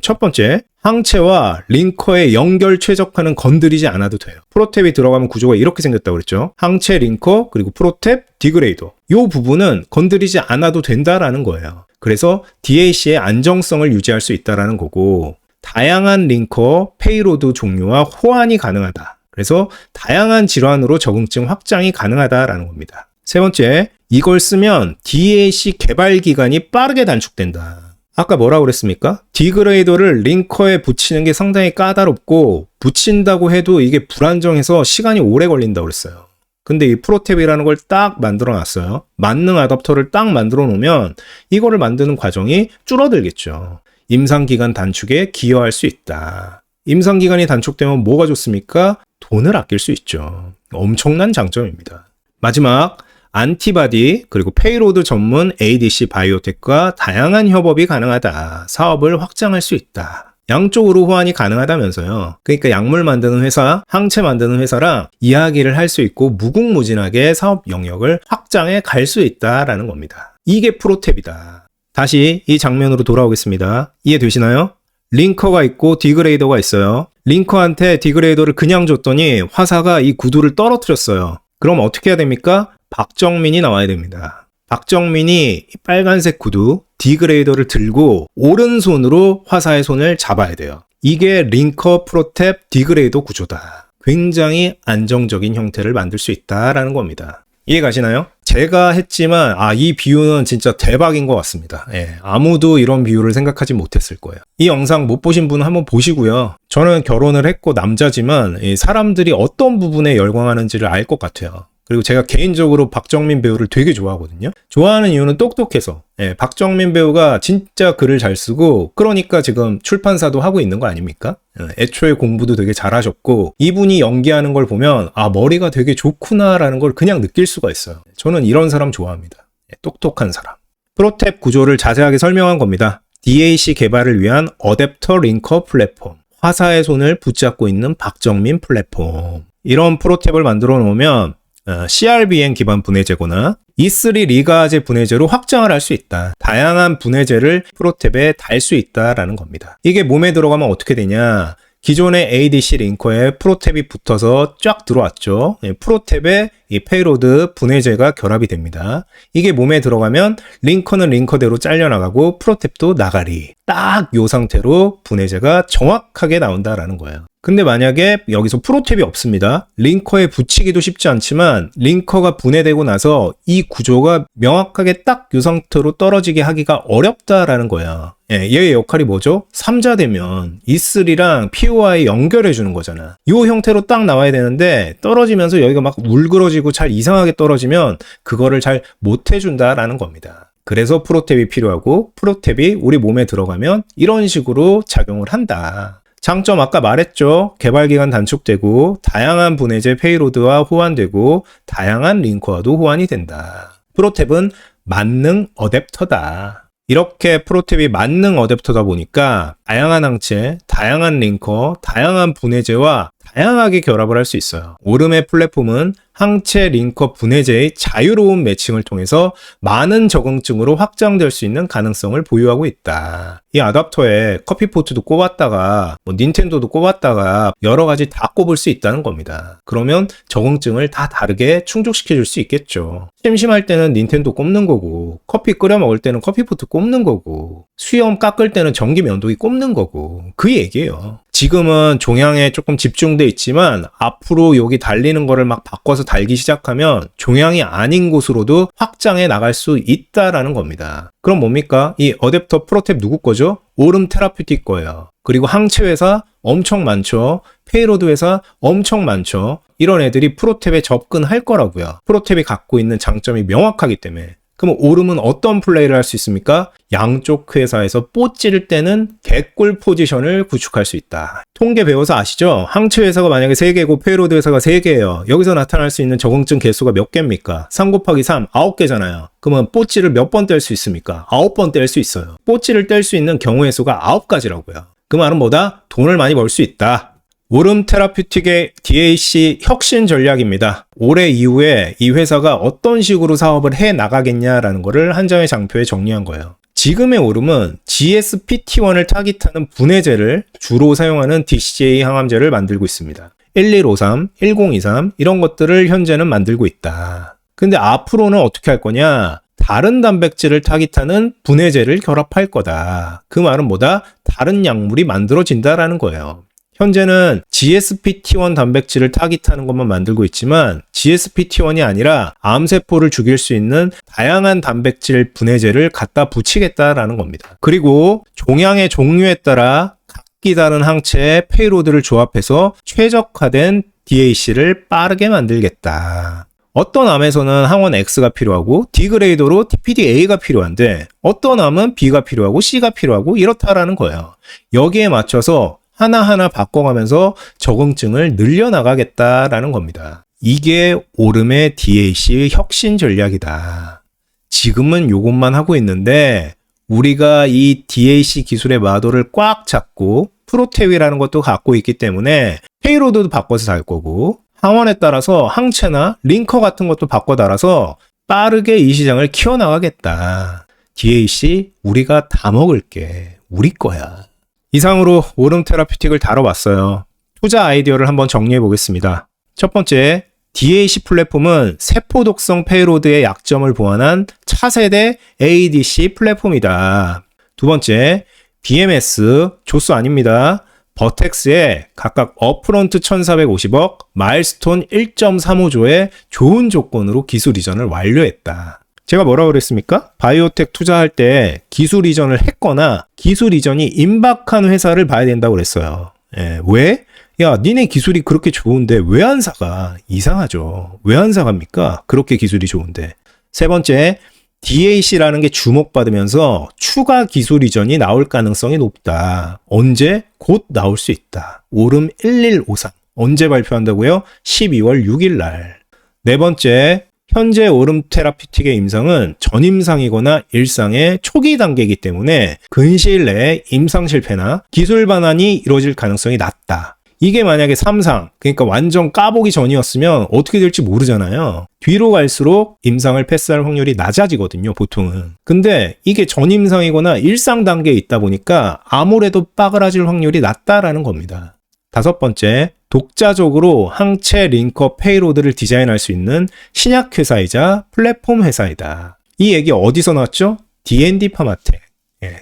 첫 번째, 항체와 링커의 연결 최적화는 건드리지 않아도 돼요. 프로탭이 들어가면 구조가 이렇게 생겼다고 그랬죠. 항체, 링커, 그리고 프로탭, 디그레이더. 이 부분은 건드리지 않아도 된다라는 거예요. 그래서 DAC의 안정성을 유지할 수 있다라는 거고, 다양한 링커, 페이로드 종류와 호환이 가능하다. 그래서 다양한 질환으로 적응증 확장이 가능하다라는 겁니다. 세 번째, 이걸 쓰면 DAC 개발 기간이 빠르게 단축된다. 아까 뭐라고 그랬습니까? 디그레이더를 링커에 붙이는 게 상당히 까다롭고 붙인다고 해도 이게 불안정해서 시간이 오래 걸린다고 그랬어요. 근데 이 프로탭이라는 걸 딱 만들어 놨어요. 만능 어댑터를 딱 만들어 놓으면 이거를 만드는 과정이 줄어들겠죠. 임상기간 단축에 기여할 수 있다. 임상기간이 단축되면 뭐가 좋습니까? 돈을 아낄 수 있죠. 엄청난 장점입니다. 마지막, 안티바디 그리고 페이로드 전문 ADC 바이오텍과 다양한 협업이 가능하다. 사업을 확장할 수 있다. 양쪽으로 호환이 가능하다면서요. 그러니까 약물 만드는 회사, 항체 만드는 회사랑 이야기를 할 수 있고 무궁무진하게 사업 영역을 확장해 갈 수 있다라는 겁니다. 이게 프로탭이다. 다시 이 장면으로 돌아오겠습니다. 이해되시나요? 링커가 있고 디그레이더가 있어요. 링커한테 디그레이더를 그냥 줬더니 화사가 이 구두를 떨어뜨렸어요. 그럼 어떻게 해야 됩니까? 박정민이 나와야 됩니다. 박정민이 빨간색 구두, 디그레이더를 들고 오른손으로 화사의 손을 잡아야 돼요. 이게 링커, 프로탭, 디그레이더 구조다. 굉장히 안정적인 형태를 만들 수 있다라는 겁니다. 이해 가시나요? 제가 했지만 이 비유는 진짜 대박인 것 같습니다. 아무도 이런 비유를 생각하지 못했을 거예요. 이 영상 못 보신 분은 한번 보시고요. 저는 결혼을 했고 남자지만 사람들이 어떤 부분에 열광하는지를 알 것 같아요. 그리고 제가 개인적으로 박정민 배우를 되게 좋아하거든요. 좋아하는 이유는 똑똑해서. 박정민 배우가 진짜 글을 잘 쓰고 그러니까 지금 출판사도 하고 있는 거 아닙니까? 애초에 공부도 되게 잘하셨고 이분이 연기하는 걸 보면 머리가 되게 좋구나라는 걸 그냥 느낄 수가 있어요. 저는 이런 사람 좋아합니다. 똑똑한 사람. 프로탭 구조를 자세하게 설명한 겁니다. DAC 개발을 위한 어댑터 링커 플랫폼. 화사의 손을 붙잡고 있는 박정민 플랫폼. 이런 프로탭을 만들어 놓으면 CRBN 기반 분해제거나 E3 리가제 분해제로 확장을 할 수 있다. 다양한 분해제를 프로탭에 달 수 있다라는 겁니다. 이게 몸에 들어가면 어떻게 되냐? 기존의 ADC 링커에 프로탭이 붙어서 쫙 들어왔죠. 프로탭에 이 페이로드 분해제가 결합이 됩니다. 이게 몸에 들어가면 링커는 링커대로 잘려나가고 프로탭도 나가리. 딱 이 상태로 분해제가 정확하게 나온다라는 거예요. 근데 만약에 여기서 프로탭이 없습니다. 링커에 붙이기도 쉽지 않지만 링커가 분해되고 나서 이 구조가 명확하게 딱 이 상태로 떨어지게 하기가 어렵다라는 거야. 얘의 역할이 뭐죠? 3자되면 E3랑 POI 연결해 주는 거잖아. 이 형태로 딱 나와야 되는데 떨어지면서 여기가 막 울그러지고 잘 이상하게 떨어지면 그거를 잘 못 해준다라는 겁니다. 그래서 프로탭이 필요하고 프로탭이 우리 몸에 들어가면 이런 식으로 작용을 한다. 장점 아까 말했죠. 개발기간 단축되고 다양한 분해제 페이로드와 호환되고 다양한 링커와도 호환이 된다. 프로탭은 만능 어댑터다. 이렇게 프로탭이 만능 어댑터다 보니까 다양한 항체, 다양한 링커, 다양한 분해제와 다양하게 결합을 할 수 있어요. 오름의 플랫폼은 항체, 링커, 분해제의 자유로운 매칭을 통해서 많은 적응증으로 확장될 수 있는 가능성을 보유하고 있다. 이 어댑터에 커피포트도 꼽았다가 닌텐도도 꼽았다가 여러 가지 다 꼽을 수 있다는 겁니다. 그러면 적응증을 다 다르게 충족시켜 줄 수 있겠죠. 심심할 때는 닌텐도 꼽는 거고 커피 끓여 먹을 때는 커피포트 꼽는 거고 수염 깎을 때는 전기 면도기 꼽는 거고 그 얘기예요. 지금은 종양에 조금 집중돼 있지만 앞으로 여기 달리는 거를 막 바꿔서 달기 시작하면 종양이 아닌 곳으로도 확장해 나갈 수 있다라는 겁니다. 그럼 뭡니까? 이 어댑터 프로탭 누구 거죠? 오름 테라퓨틱 거예요. 그리고 항체 회사 엄청 많죠. 페이로드 회사 엄청 많죠. 이런 애들이 프로탭에 접근할 거라고요. 프로탭이 갖고 있는 장점이 명확하기 때문에. 그럼 오름은 어떤 플레이를 할 수 있습니까? 양쪽 회사에서 뽀 찌를 때는 개꿀 포지션을 구축할 수 있다. 통계 배워서 아시죠? 항체 회사가 만약에 3개고 페이로드 회사가 3개예요. 여기서 나타날 수 있는 적응증 개수가 몇 개입니까? 3 곱하기 3, 9개잖아요. 그러면 뽀찌를 몇 번 뗄 수 있습니까? 9번 뗄 수 있어요. 뽀찌를 뗄 수 있는 경우의 수가 9가지라고요. 그 말은 뭐다? 돈을 많이 벌 수 있다. 오름 테라퓨틱의 DAC 혁신 전략입니다. 올해 이후에 이 회사가 어떤 식으로 사업을 해 나가겠냐라는 거를 한 장의 장표에 정리한 거예요. 지금의 오름은 GSPT1을 타깃하는 분해제를 주로 사용하는 DCA 항암제를 만들고 있습니다. 1153, 1023 이런 것들을 현재는 만들고 있다. 근데 앞으로는 어떻게 할 거냐? 다른 단백질을 타깃하는 분해제를 결합할 거다. 그 말은 뭐다? 다른 약물이 만들어진다라는 거예요. 현재는 GSPT1 단백질을 타깃하는 것만 만들고 있지만 GSPT1이 아니라 암세포를 죽일 수 있는 다양한 단백질 분해제를 갖다 붙이겠다라는 겁니다. 그리고 종양의 종류에 따라 각기 다른 항체의 페이로드를 조합해서 최적화된 DAC를 빠르게 만들겠다. 어떤 암에서는 항원 X가 필요하고 디그레이더로 TPD-A가 필요한데 어떤 암은 B가 필요하고 C가 필요하고 이렇다라는 거예요. 여기에 맞춰서 하나하나 바꿔가면서 적응증을 늘려나가겠다라는 겁니다. 이게 오름의 DAC 혁신 전략이다. 지금은 이것만 하고 있는데 우리가 이 DAC 기술의 마도를 꽉 잡고 프로테위라는 것도 갖고 있기 때문에 페이로드도 바꿔서 달 거고 항원에 따라서 항체나 링커 같은 것도 바꿔 달아서 빠르게 이 시장을 키워나가겠다. DAC 우리가 다 먹을게. 우리 거야. 이상으로 오름 테라피틱을 다뤄봤어요. 투자 아이디어를 한번 정리해 보겠습니다. 첫 번째, DAC 플랫폼은 세포 독성 페이로드의 약점을 보완한 차세대 ADC 플랫폼이다. 두 번째, BMS, 조수 아닙니다. 버텍스에 각각 업프론트 1450억, 마일스톤 1.35조의 좋은 조건으로 기술 이전을 완료했다. 제가 뭐라고 그랬습니까? 바이오텍 투자할 때 기술 이전을 했거나 기술 이전이 임박한 회사를 봐야 된다고 그랬어요. 왜? 야, 니네 기술이 그렇게 좋은데 왜 안 사가? 이상하죠. 왜 안 사갑니까? 그렇게 기술이 좋은데. 세 번째, DAC라는 게 주목받으면서 추가 기술 이전이 나올 가능성이 높다. 언제? 곧 나올 수 있다. 오름 1153. 언제 발표한다고요? 12월 6일 날. 네 번째, 현재 오름 테라피틱의 임상은 전임상이거나 일상의 초기 단계이기 때문에 근시일 내에 임상 실패나 기술 반환이 이루어질 가능성이 낮다. 이게 만약에 3상, 그러니까 완전 까보기 전이었으면 어떻게 될지 모르잖아요. 뒤로 갈수록 임상을 패스할 확률이 낮아지거든요, 보통은. 근데 이게 전임상이거나 일상 단계에 있다 보니까 아무래도 빠그라질 확률이 낮다라는 겁니다. 다섯 번째, 독자적으로 항체 링커 페이로드를 디자인할 수 있는 신약 회사이자 플랫폼 회사이다. 이 얘기 어디서 나왔죠? D&D 파마텍.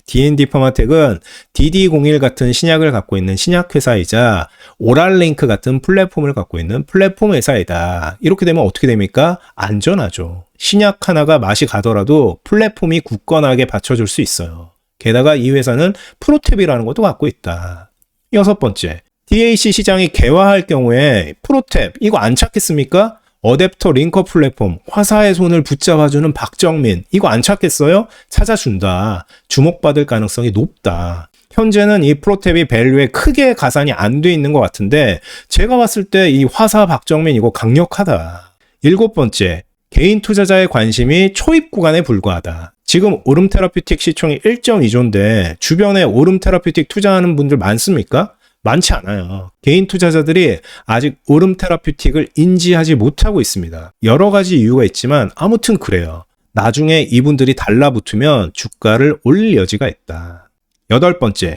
D&D 파마텍은 DD01 같은 신약을 갖고 있는 신약 회사이자 오랄링크 같은 플랫폼을 갖고 있는 플랫폼 회사이다. 이렇게 되면 어떻게 됩니까? 안전하죠. 신약 하나가 맛이 가더라도 플랫폼이 굳건하게 받쳐줄 수 있어요. 게다가 이 회사는 프로탭이라는 것도 갖고 있다. 여섯 번째, DAC 시장이 개화할 경우에 프로탭 이거 안 찾겠습니까? 어댑터 링커 플랫폼, 화사의 손을 붙잡아주는 박정민, 이거 안 찾겠어요? 찾아준다. 주목받을 가능성이 높다. 현재는 이 프로탭이 밸류에 크게 가산이 안 돼 있는 것 같은데 제가 봤을 때 이 화사 박정민 이거 강력하다. 일곱 번째, 개인 투자자의 관심이 초입 구간에 불과하다. 지금 오름 테라피틱 시총이 1.2조인데 주변에 오름 테라피틱 투자하는 분들 많습니까? 많지 않아요. 개인 투자자들이 아직 오름 테라피틱을 인지하지 못하고 있습니다. 여러 가지 이유가 있지만 아무튼 그래요. 나중에 이분들이 달라붙으면 주가를 올릴 여지가 있다. 여덟 번째,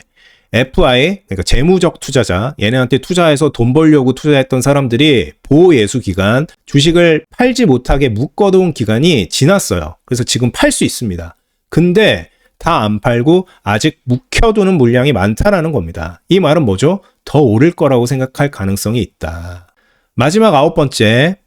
FI, 그러니까 재무적 투자자, 얘네한테 투자해서 돈 벌려고 투자했던 사람들이 보호예수 기간, 주식을 팔지 못하게 묶어둔 기간이 지났어요. 그래서 지금 팔 수 있습니다. 근데 다 안 팔고 아직 묵혀두는 물량이 많다라는 겁니다. 이 말은 뭐죠? 더 오를 거라고 생각할 가능성이 있다. 마지막 아홉 번째,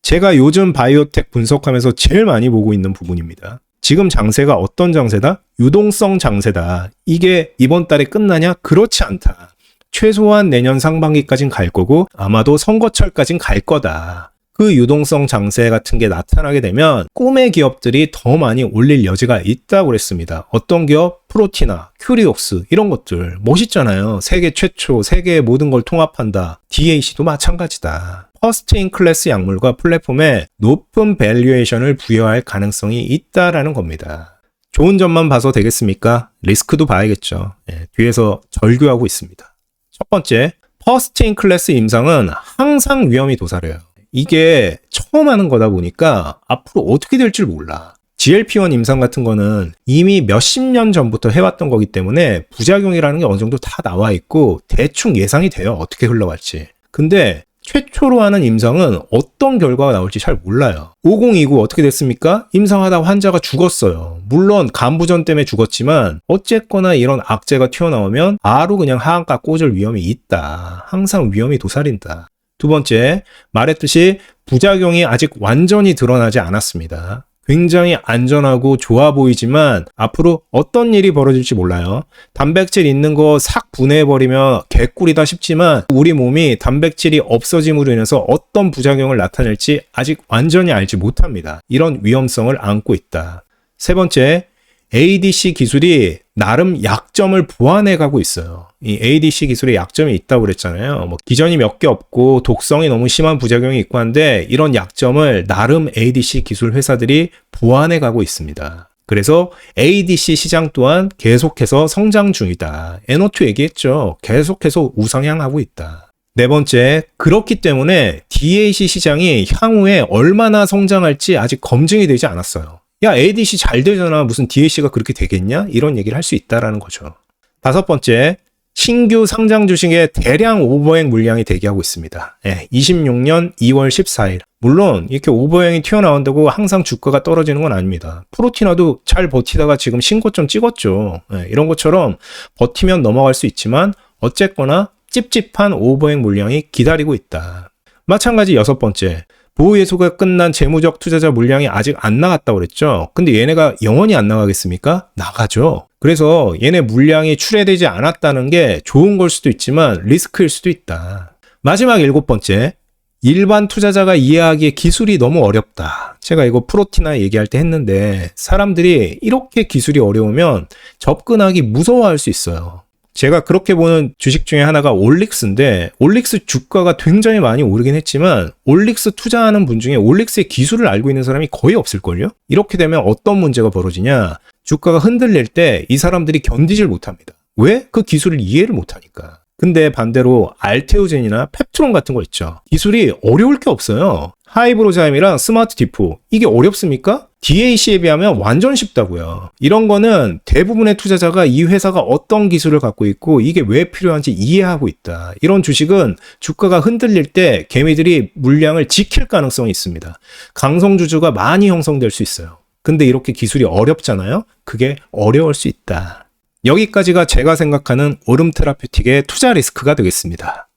제가 요즘 바이오텍 분석하면서 제일 많이 보고 있는 부분입니다. 지금 장세가 어떤 장세다? 유동성 장세다. 이게 이번 달에 끝나냐? 그렇지 않다. 최소한 내년 상반기까진 갈 거고 아마도 선거철까진 갈 거다. 그 유동성 장세 같은 게 나타나게 되면 꿈의 기업들이 더 많이 올릴 여지가 있다고 그랬습니다. 어떤 기업? 프로티나, 큐리옥스 이런 것들 멋있잖아요. 세계 최초, 세계의 모든 걸 통합한다. DAC도 마찬가지다. 퍼스트 인 클래스 약물과 플랫폼에 높은 밸류에이션을 부여할 가능성이 있다라는 겁니다. 좋은 점만 봐서 되겠습니까? 리스크도 봐야겠죠. 뒤에서 절규하고 있습니다. 첫 번째, 퍼스트 인 클래스 임상은 항상 위험이 도사려요. 이게 처음 하는 거다 보니까 앞으로 어떻게 될지 몰라. GLP-1 임상 같은 거는 이미 몇십 년 전부터 해왔던 거기 때문에 부작용이라는 게 어느 정도 다 나와 있고 대충 예상이 돼요. 어떻게 흘러갈지. 근데 최초로 하는 임상은 어떤 결과가 나올지 잘 몰라요. 5029 어떻게 됐습니까? 임상하다 환자가 죽었어요. 물론 간부전 때문에 죽었지만 어쨌거나 이런 악재가 튀어나오면 바로 그냥 하한가 꽂을 위험이 있다. 항상 위험이 도사린다. 두 번째, 말했듯이 부작용이 아직 완전히 드러나지 않았습니다. 굉장히 안전하고 좋아 보이지만 앞으로 어떤 일이 벌어질지 몰라요. 단백질 있는 거 싹 분해해버리면 개꿀이다 싶지만 우리 몸이 단백질이 없어짐으로 인해서 어떤 부작용을 나타낼지 아직 완전히 알지 못합니다. 이런 위험성을 안고 있다. 세 번째, ADC 기술이 나름 약점을 보완해 가고 있어요. 이 ADC 기술에 약점이 있다고 그랬잖아요. 기전이 몇 개 없고 독성이 너무 심한 부작용이 있고 한데 이런 약점을 나름 ADC 기술 회사들이 보완해 가고 있습니다. 그래서 ADC 시장 또한 계속해서 성장 중이다. NO2 얘기했죠. 계속해서 우상향하고 있다. 네 번째, 그렇기 때문에 DAC 시장이 향후에 얼마나 성장할지 아직 검증이 되지 않았어요. 야, ADC 잘 되잖아. 무슨 DAC가 그렇게 되겠냐? 이런 얘기를 할 수 있다라는 거죠. 다섯 번째, 신규 상장 주식의 대량 오버행 물량이 대기하고 있습니다. 26년 2월 14일. 물론 이렇게 오버행이 튀어나온다고 항상 주가가 떨어지는 건 아닙니다. 프로티나도 잘 버티다가 지금 신고점 찍었죠. 이런 것처럼 버티면 넘어갈 수 있지만 어쨌거나 찝찝한 오버행 물량이 기다리고 있다. 마찬가지 여섯 번째. 보호예수가 끝난 재무적 투자자 물량이 아직 안 나갔다고 그랬죠. 근데 얘네가 영원히 안 나가겠습니까? 나가죠. 그래서 얘네 물량이 출회되지 않았다는 게 좋은 걸 수도 있지만 리스크일 수도 있다. 마지막 일곱 번째. 일반 투자자가 이해하기에 기술이 너무 어렵다. 제가 이거 프로티나 얘기할 때 했는데 사람들이 이렇게 기술이 어려우면 접근하기 무서워할 수 있어요. 제가 그렇게 보는 주식 중에 하나가 올릭스인데 올릭스 주가가 굉장히 많이 오르긴 했지만 올릭스 투자하는 분 중에 올릭스의 기술을 알고 있는 사람이 거의 없을걸요? 이렇게 되면 어떤 문제가 벌어지냐? 주가가 흔들릴 때 이 사람들이 견디질 못합니다. 왜? 그 기술을 이해를 못하니까. 근데 반대로 알테오젠이나 펩트론 같은 거 있죠. 기술이 어려울 게 없어요. 하이브로자임이랑 스마트 디포. 이게 어렵습니까? DAC에 비하면 완전 쉽다고요. 이런 거는 대부분의 투자자가 이 회사가 어떤 기술을 갖고 있고 이게 왜 필요한지 이해하고 있다. 이런 주식은 주가가 흔들릴 때 개미들이 물량을 지킬 가능성이 있습니다. 강성주주가 많이 형성될 수 있어요. 근데 이렇게 기술이 어렵잖아요. 그게 어려울 수 있다. 여기까지가 제가 생각하는 오름 테라퓨틱의 투자 리스크가 되겠습니다.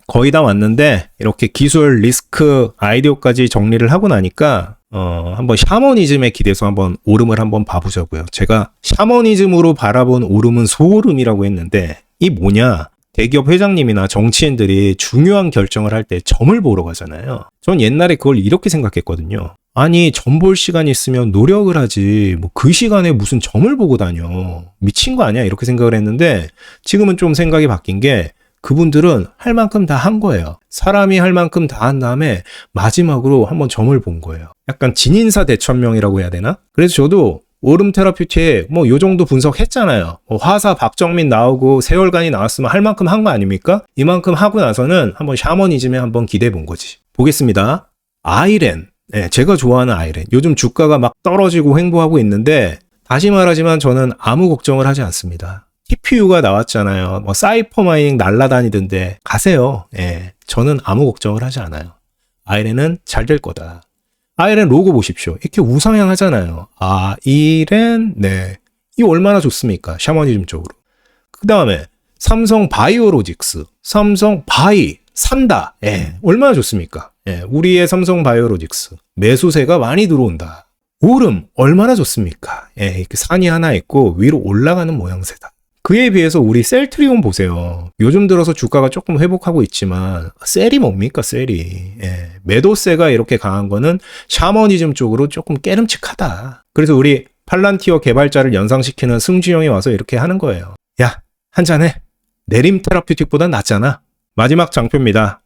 거의 다 왔는데 이렇게 기술, 리스크, 아이디어까지 정리를 하고 나니까 한번 샤머니즘에 기대서 한번 오름을 한번 봐보자고요. 제가 샤머니즘으로 바라본 오름은 소오름이라고 했는데 이 뭐냐? 대기업 회장님이나 정치인들이 중요한 결정을 할 때 점을 보러 가잖아요. 전 옛날에 그걸 이렇게 생각했거든요. 아니, 점 볼 시간이 있으면 노력을 하지 뭐 그 시간에 무슨 점을 보고 다녀. 미친 거 아니야? 이렇게 생각을 했는데 지금은 좀 생각이 바뀐 게 그분들은 할 만큼 다 한 거예요. 사람이 할 만큼 다 한 다음에 마지막으로 한번 점을 본 거예요. 약간 진인사 대천명이라고 해야 되나? 그래서 저도 오름 테라퓨틱 뭐 요 정도 분석했잖아요. 화사 박정민 나오고 세월간이 나왔으면 할 만큼 한 거 아닙니까? 이만큼 하고 나서는 한번 샤머니즘에 한번 기대해 본 거지. 보겠습니다. 아이렌. 제가 좋아하는 아이렌. 요즘 주가가 막 떨어지고 횡보하고 있는데 다시 말하지만 저는 아무 걱정을 하지 않습니다. TPU가 나왔잖아요. 뭐 사이퍼 마이닝 날라다니던데 가세요. 저는 아무 걱정을 하지 않아요. 아이렌은 잘 될 거다. 아이렌 로고 보십시오. 이렇게 우상향 하잖아요. 아이렌, 이 얼마나 좋습니까? 샤머니즘 쪽으로. 그 다음에 삼성 바이오로직스, 삼성 바이, 산다. 얼마나 좋습니까? 우리의 삼성 바이오로직스. 매수세가 많이 들어온다. 오름, 얼마나 좋습니까? 이렇게 산이 하나 있고 위로 올라가는 모양새다. 그에 비해서 우리 셀트리온 보세요. 요즘 들어서 주가가 조금 회복하고 있지만 셀이 뭡니까 셀이. 매도세가 이렇게 강한 거는 샤머니즘 쪽으로 조금 깨름칙하다. 그래서 우리 팔란티어 개발자를 연상시키는 승주형이 와서 이렇게 하는 거예요. 야, 한잔해. 내림 테라퓨틱보다 낫잖아. 마지막 장표입니다.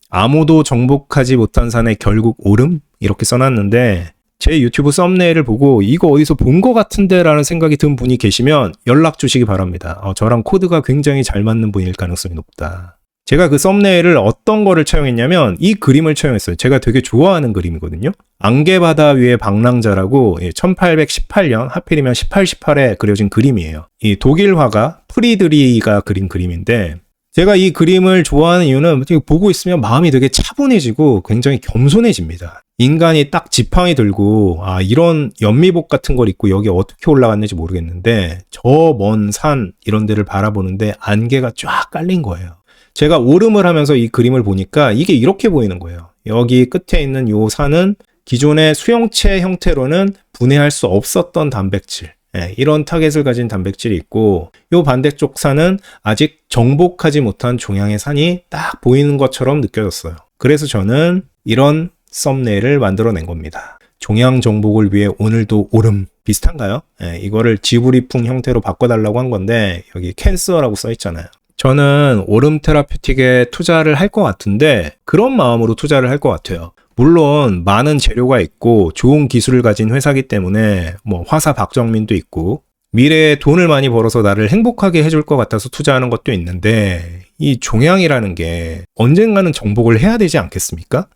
아무도 정복하지 못한 산에 결국 오름? 이렇게 써놨는데 제 유튜브 썸네일을 보고 이거 어디서 본 것 같은데 라는 생각이 든 분이 계시면 연락 주시기 바랍니다. 저랑 코드가 굉장히 잘 맞는 분일 가능성이 높다. 제가 그 썸네일을 어떤 거를 차용했냐면 이 그림을 차용했어요. 제가 되게 좋아하는 그림이거든요. 안개바다 위의 방랑자라고 1818년 하필이면 1818에 그려진 그림이에요. 이 독일 화가 프리드리히가 그린 그림인데 제가 이 그림을 좋아하는 이유는 보고 있으면 마음이 되게 차분해지고 굉장히 겸손해집니다. 인간이 딱 지팡이 들고 이런 연미복 같은 걸 입고 여기 어떻게 올라갔는지 모르겠는데 저 먼 산 이런 데를 바라보는데 안개가 쫙 깔린 거예요. 제가 오름을 하면서 이 그림을 보니까 이게 이렇게 보이는 거예요. 여기 끝에 있는 요 산은 기존의 수용체 형태로는 분해할 수 없었던 단백질, 이런 타겟을 가진 단백질이 있고 요 반대쪽 산은 아직 정복하지 못한 종양의 산이 딱 보이는 것처럼 느껴졌어요. 그래서 저는 이런 썸네일을 만들어낸 겁니다. 종양 정복을 위해 오늘도 오름 비슷한가요? 이거를 지브리풍 형태로 바꿔달라고 한 건데 여기 캔서라고 써있잖아요. 저는 오름 테라퓨틱에 투자를 할 것 같은데 그런 마음으로 투자를 할 것 같아요. 물론 많은 재료가 있고 좋은 기술을 가진 회사이기 때문에 화사 박정민도 있고 미래에 돈을 많이 벌어서 나를 행복하게 해줄 것 같아서 투자하는 것도 있는데 이 종양이라는 게 언젠가는 정복을 해야 되지 않겠습니까?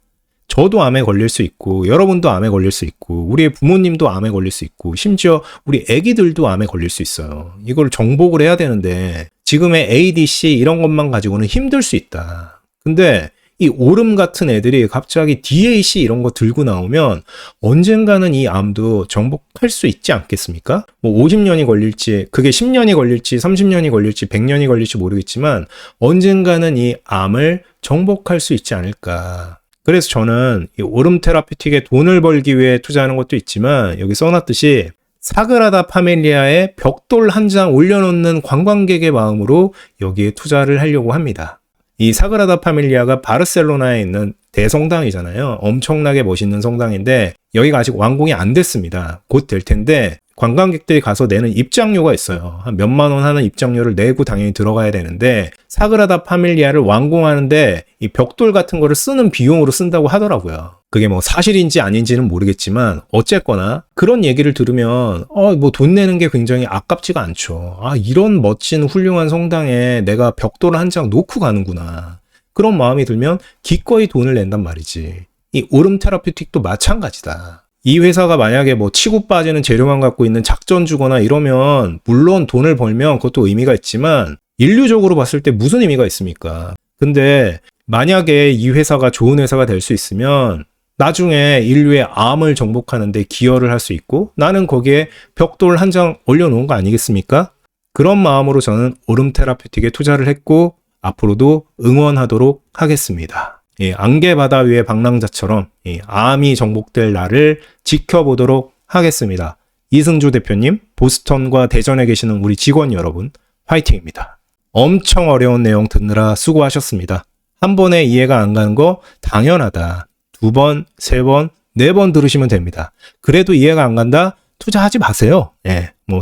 저도 암에 걸릴 수 있고 여러분도 암에 걸릴 수 있고 우리의 부모님도 암에 걸릴 수 있고 심지어 우리 애기들도 암에 걸릴 수 있어요. 이걸 정복을 해야 되는데 지금의 ADC 이런 것만 가지고는 힘들 수 있다. 근데 이 오름 같은 애들이 갑자기 DAC 이런 거 들고 나오면 언젠가는 이 암도 정복할 수 있지 않겠습니까? 50년이 걸릴지, 그게 10년이 걸릴지, 30년이 걸릴지, 100년이 걸릴지 모르겠지만 언젠가는 이 암을 정복할 수 있지 않을까. 그래서 저는 이 오름 테라피틱에 돈을 벌기 위해 투자하는 것도 있지만 여기 써놨듯이 사그라다 파밀리아에 벽돌 한 장 올려놓는 관광객의 마음으로 여기에 투자를 하려고 합니다. 이 사그라다 파밀리아가 바르셀로나에 있는 대성당이잖아요. 엄청나게 멋있는 성당인데 여기가 아직 완공이 안 됐습니다. 곧 될 텐데 관광객들이 가서 내는 입장료가 있어요. 한 몇만 원 하는 입장료를 내고 당연히 들어가야 되는데 사그라다 파밀리아를 완공하는데 이 벽돌 같은 거를 쓰는 비용으로 쓴다고 하더라고요. 그게 사실인지 아닌지는 모르겠지만 어쨌거나 그런 얘기를 들으면 돈 내는 게 굉장히 아깝지가 않죠. 이런 멋진 훌륭한 성당에 내가 벽돌을 한 장 놓고 가는구나. 그런 마음이 들면 기꺼이 돈을 낸단 말이지. 이 오름 테라퓨틱도 마찬가지다. 이 회사가 만약에 치고 빠지는 재료만 갖고 있는 작전주거나 이러면 물론 돈을 벌면 그것도 의미가 있지만 인류적으로 봤을 때 무슨 의미가 있습니까? 근데 만약에 이 회사가 좋은 회사가 될 수 있으면 나중에 인류의 암을 정복하는데 기여를 할 수 있고 나는 거기에 벽돌 한 장 올려놓은 거 아니겠습니까? 그런 마음으로 저는 오름 테라퓨틱에 투자를 했고 앞으로도 응원하도록 하겠습니다. 안개바다 위의 방랑자처럼 암이 정복될 날을 지켜보도록 하겠습니다. 이승주 대표님, 보스턴과 대전에 계시는 우리 직원 여러분, 화이팅입니다. 엄청 어려운 내용 듣느라 수고하셨습니다. 한 번에 이해가 안 가는 거 당연하다. 2번, 3번, 4번 들으시면 됩니다. 그래도 이해가 안 간다? 투자하지 마세요.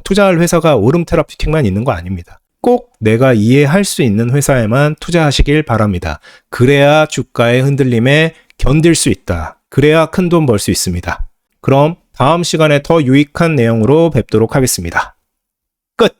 투자할 회사가 오름 테라퓨틱만 있는 거 아닙니다. 꼭 내가 이해할 수 있는 회사에만 투자하시길 바랍니다. 그래야 주가의 흔들림에 견딜 수 있다. 그래야 큰 돈 벌 수 있습니다. 그럼 다음 시간에 더 유익한 내용으로 뵙도록 하겠습니다. 끝!